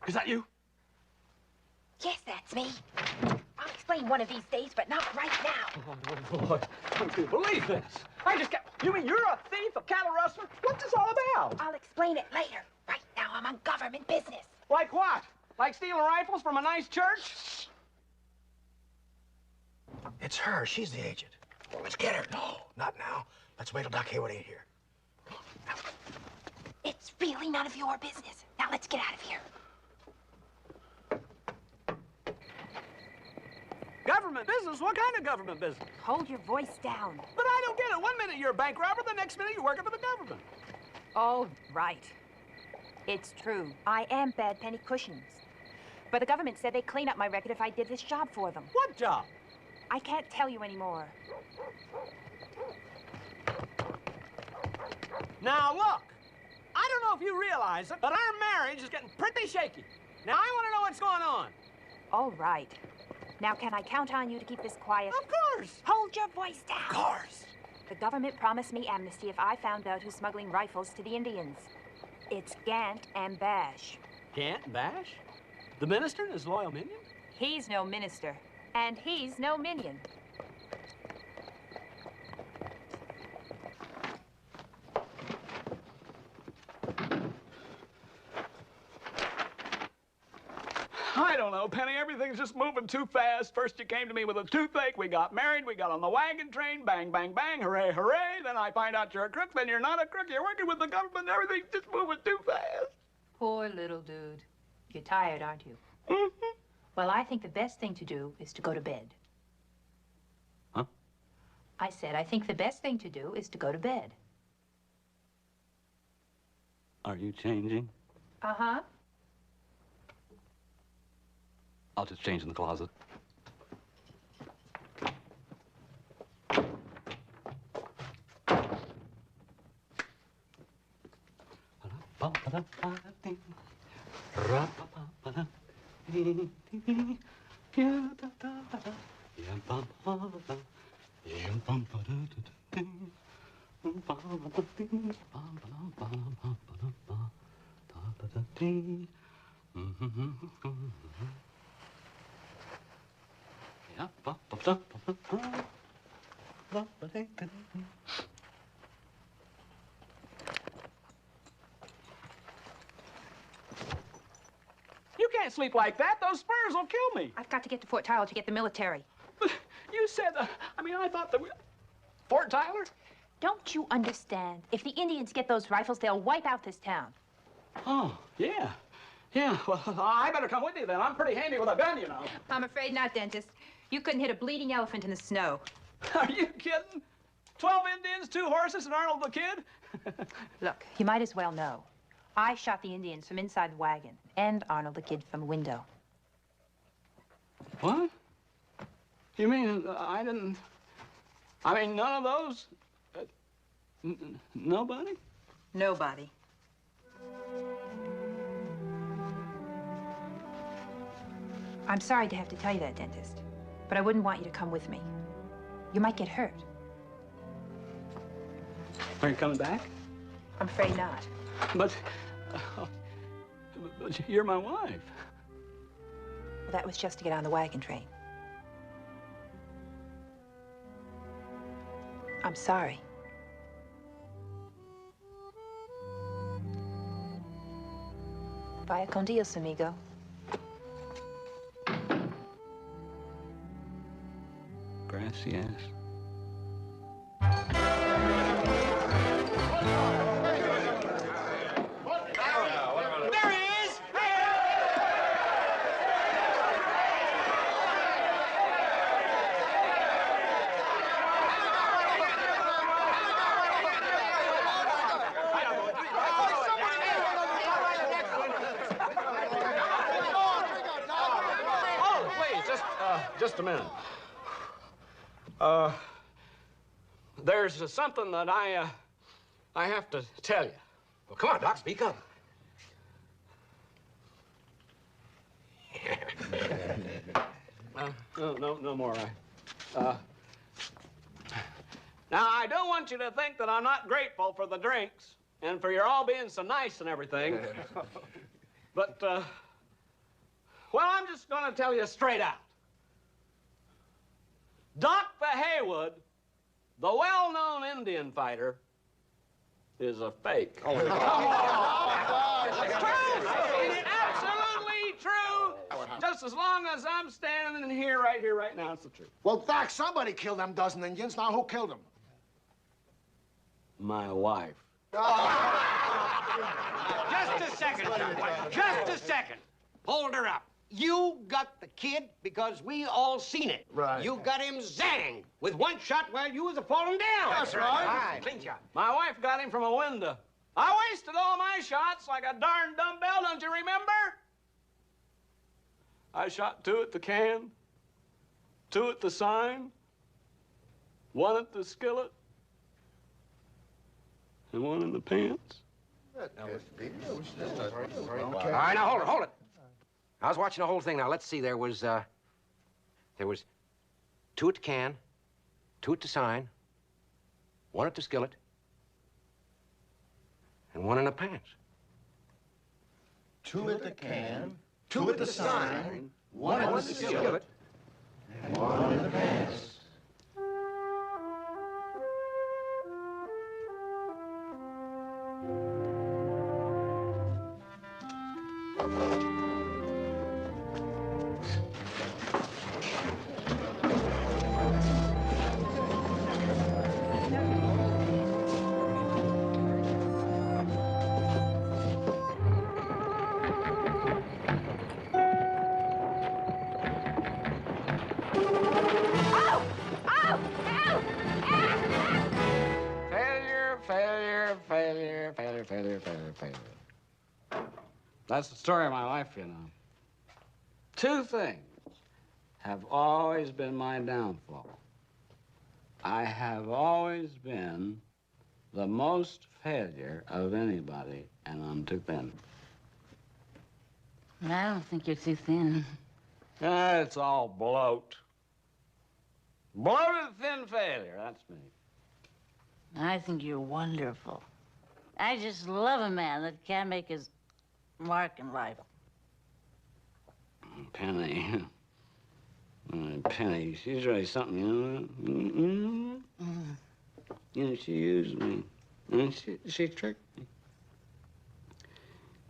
Is that you? Yes, that's me. I'll explain one of these days, but not right now. Oh, boy. I can't believe this. I just got... You mean you're a thief, a cattle rustler? What's this all about? I'll explain it later. Right now, I'm on government business. Like what? Like stealing rifles from a nice church? It's her. She's the agent. Well, let's get her. No, not now. Let's wait till Doc Haywood ain't here. It's really none of your business. Now let's get out of here. Government business? What kind of government business? Hold your voice down. But I don't get it. 1 minute you're a bank robber, the next minute you're working for the government. All right. It's true. I am Bad Penny Cushions. But the government said they'd clean up my record if I did this job for them. What job? I can't tell you anymore. Now, look. I don't know if you realize it, but our marriage is getting pretty shaky. Now, I want to know what's going on. All right. Now, can I count on you to keep this quiet? Of course. Hold your voice down. Of course. The government promised me amnesty if I found out who's smuggling rifles to the Indians. It's Gant and Bash. Gant and Bash? The minister and his loyal minion? He's no minister, and he's no minion. I don't know, Penny. Everything's just moving too fast. First you came to me with a toothache. We got married. We got on the wagon train. Bang, bang, bang. Hooray, hooray. Then I find out you're a crook. Then you're not a crook. You're working with the government. Everything's just moving too fast. Poor little dude. You're tired, aren't you? Mm-hmm. Well, I think the best thing to do is to go to bed. Huh? I said, I think the best thing to do is to go to bed. Are you changing? Uh-huh. I'll just change in the closet. You can't sleep like that. Those spurs will kill me. I've got to get to Fort Tyler to get the military. But you said, I thought that Fort Tyler? Don't you understand? If the Indians get those rifles, they'll wipe out this town. Oh, yeah. Yeah, well, I better come with you then. I'm pretty handy with a gun, you know. I'm afraid not, dentist. You couldn't hit a bleeding elephant in the snow. Are you kidding? 12 Indians, 2 horses, and Arnold the Kid? Look, you might as well know. I shot the Indians from inside the wagon and Arnold the Kid from a window. What? You mean I didn't... I mean, none of those? Nobody? Nobody. I'm sorry to have to tell you that, dentist, but I wouldn't want you to come with me. You might get hurt. Are you coming back? I'm afraid not. But you're my wife. Well, that was just to get on the wagon train. I'm sorry. Vaya con Dios, amigo. Gracias. There he is! Oh, please, just a minute. There's something that I have to tell you. Well, come on, Doc, speak up. No more. Now, I don't want you to think that I'm not grateful for the drinks and for your all being so nice and everything. But, well, I'm just going to tell you straight out. Doc the Haywood, the well-known Indian fighter, is a fake. Oh, It's true! It's absolutely true! Just as long as I'm standing here, right now, it's the truth. Well, Doc, somebody killed them dozen Indians. Now, who killed them? My wife. Just a second, Doc. Just a second. Hold her up. You got the kid because we all seen it. Right. You got him zang with one shot while you was a-falling down. That's right. Clean shot. My wife got him from a window. I wasted all my shots like a darn dumbbell, don't you remember? I shot 2 at the can, 2 at the sign, 1 at the skillet, and 1 in the pants. All right, now hold it. I was watching the whole thing. Now let's see. There was 2 at the can, 2 at the sign, 1 at the skillet, and 1 in the pants. 2 at the can, 2 at the sign, 1 at the skillet, and 1 in the pants. Failure. That's the story of my life, you know. 2 things have always been my downfall. I have always been the most failure of anybody, and I'm too thin. I don't think you're too thin. It's all bloat. Bloated thin failure, that's me. I think you're wonderful. I just love a man that can make his mark in life. Penny. Penny, she's really something, you know? You know, she used me. And she tricked me.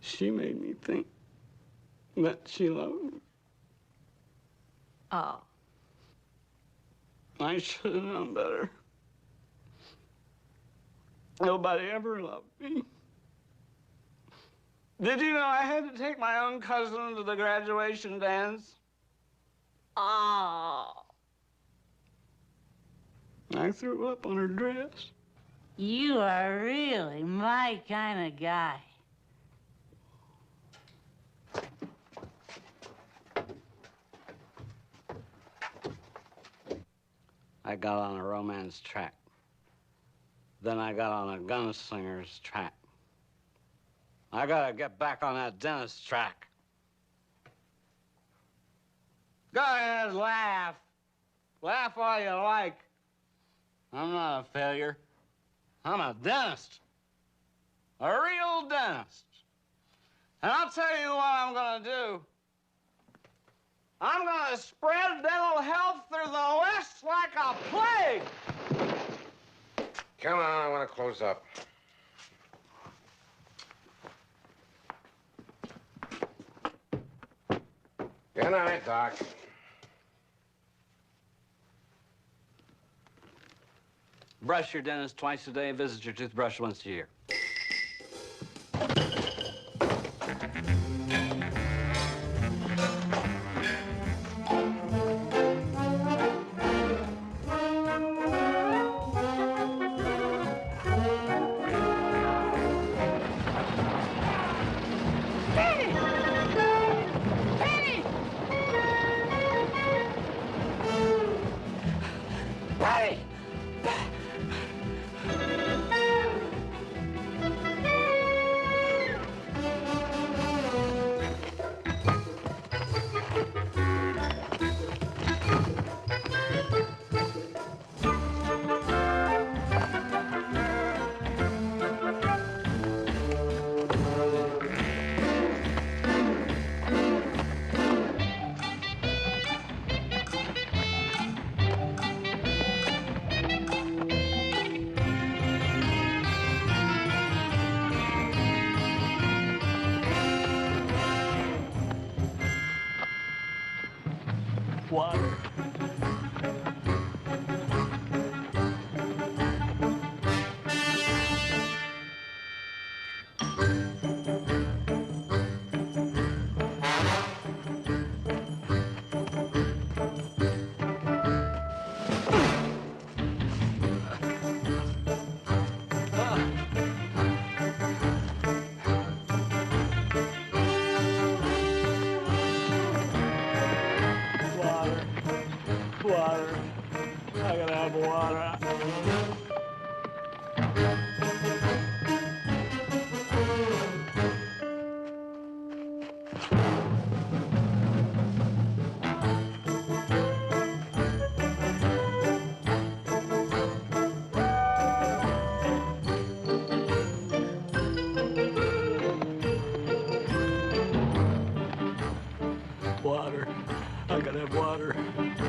She made me think that she loved me. Oh. I should have known better. Nobody ever loved me. Did you know I had to take my own cousin to the graduation dance? Oh. I threw up on her dress. You are really my kind of guy. I got on a romance track. Then I got on a gunslinger's track. I gotta get back on that dentist track. Go ahead, laugh. Laugh all you like. I'm not a failure. I'm a dentist. A real dentist. And I'll tell you what I'm gonna do. I'm gonna spread dental health through the West like a plague. Come on, I want to close up. Good night, Doc. Brush your dentist twice a day, visit your toothbrush once a year. Water. Air!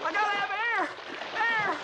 I gotta have air! Air!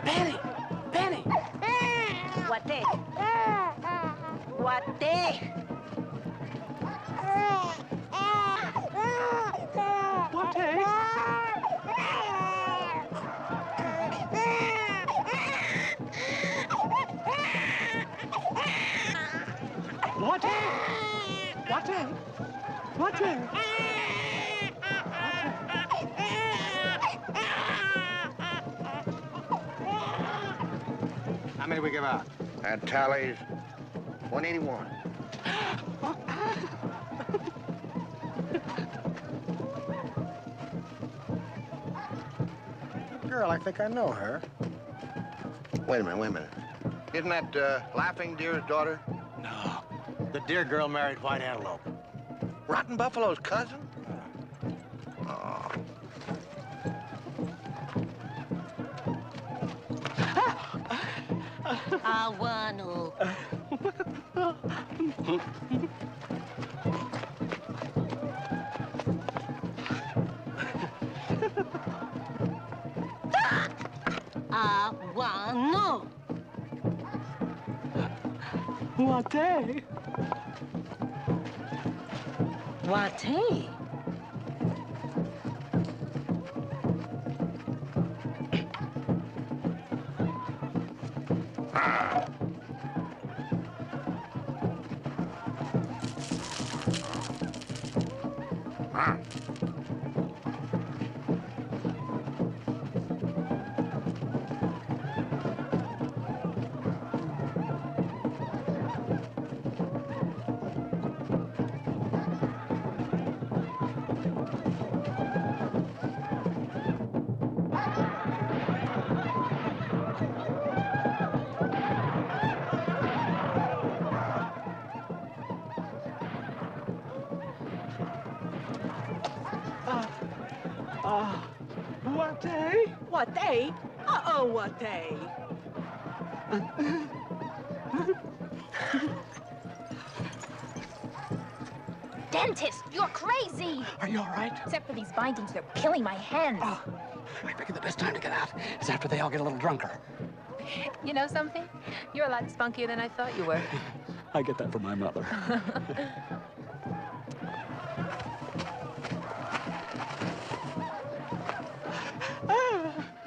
Penny! Penny! What day? What day? What day? What day? What day? What day? How many we give out? That tallies 181. Girl, I think I know her. Wait a minute. Isn't that Laughing Deer's daughter? No. The deer girl married White Antelope. Rotten Buffalo's cousin? Oh. I want to. I want to. What day? What day? What day? What day? Uh-oh, what day? dentist. You're crazy. Are you all right? Except for these bindings, they're killing my hands. Oh, I figure the best time to get out is after they all get a little drunker. You know something? You're a lot spunkier than I thought you were. I get that from my mother.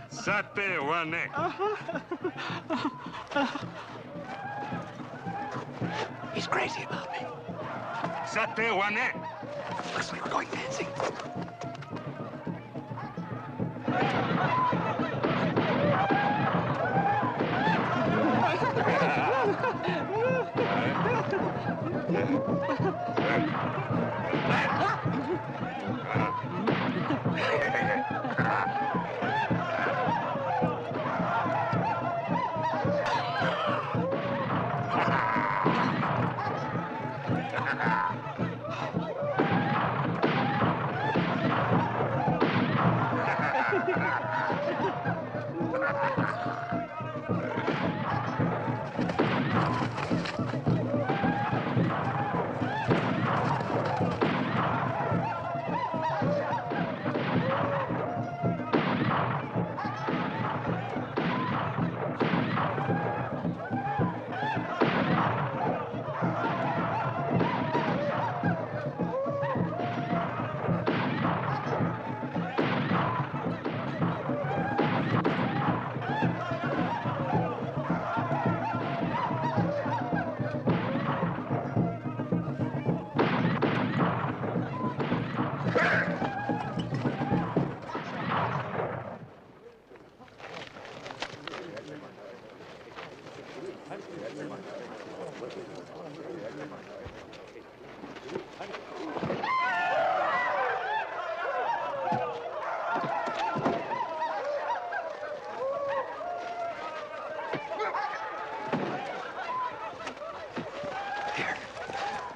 Sate one neck. He's crazy about me. Sate one neck. Looks like we're going dancing.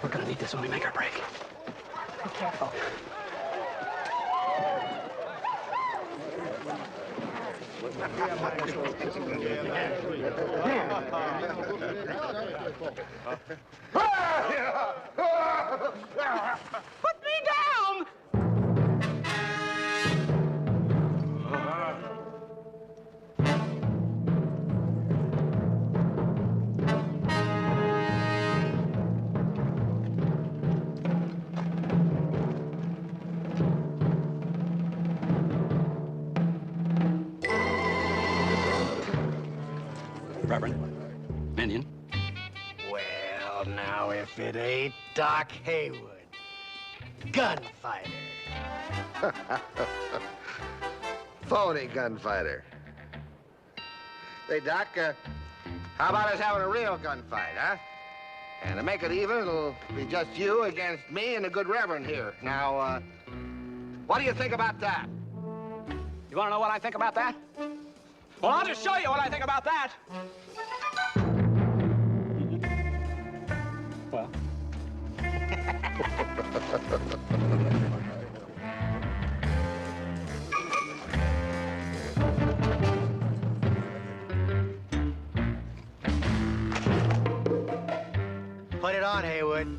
We're gonna need this when we make our break. Be careful. Put me down! Reverend, minion. Well, now, if it ain't Doc Haywood, gunfighter. Phony gunfighter. Say, Doc, how about us having a real gunfight, huh? And to make it even, it'll be just you against me and the good Reverend here. Now, what do you think about that? You want to know what I think about that? Well, I'll just show you what I think about that. Well. Put it on, Haywood.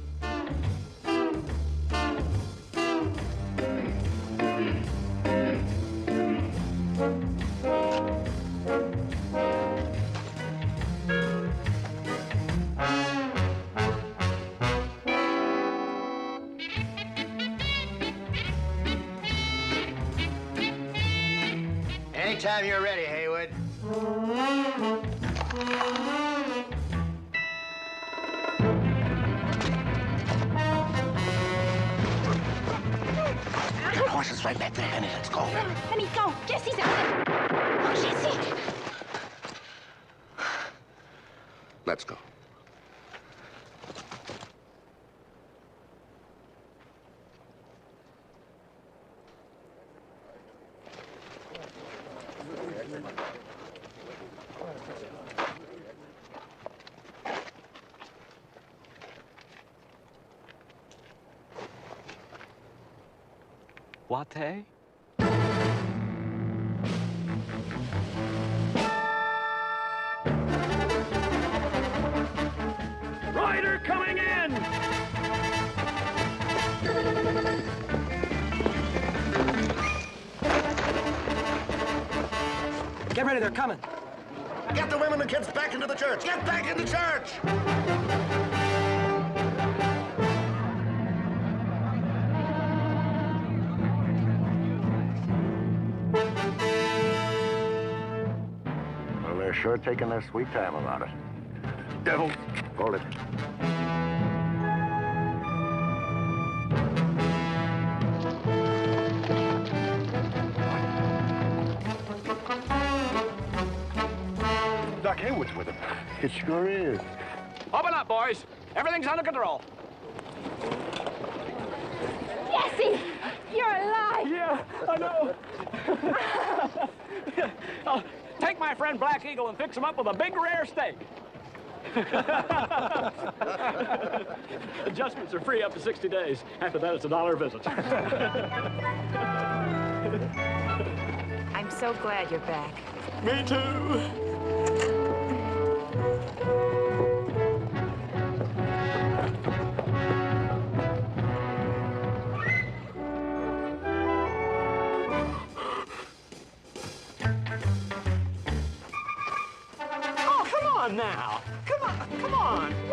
Anytime you're ready, Haywood. The horse is right back there, Penny. Let's go. Penny, go. Jesse's out there. Oh, Jesse. Let's go. Latte? Rider coming in! Get ready, they're coming. Get the women and kids back into the church. Get back in the church! Well, they're sure taking their sweet time about it. Devils, hold it. Doc Haywood's with him. It sure is. Open up, boys. Everything's under control. Jesse, you're alive. Yeah, I know. Take my friend Black Eagle and fix him up with a big rare steak. Adjustments are free up to 60 days. After that, it's $1 a visit. I'm so glad you're back. Me too. Oh, come on now. Come on.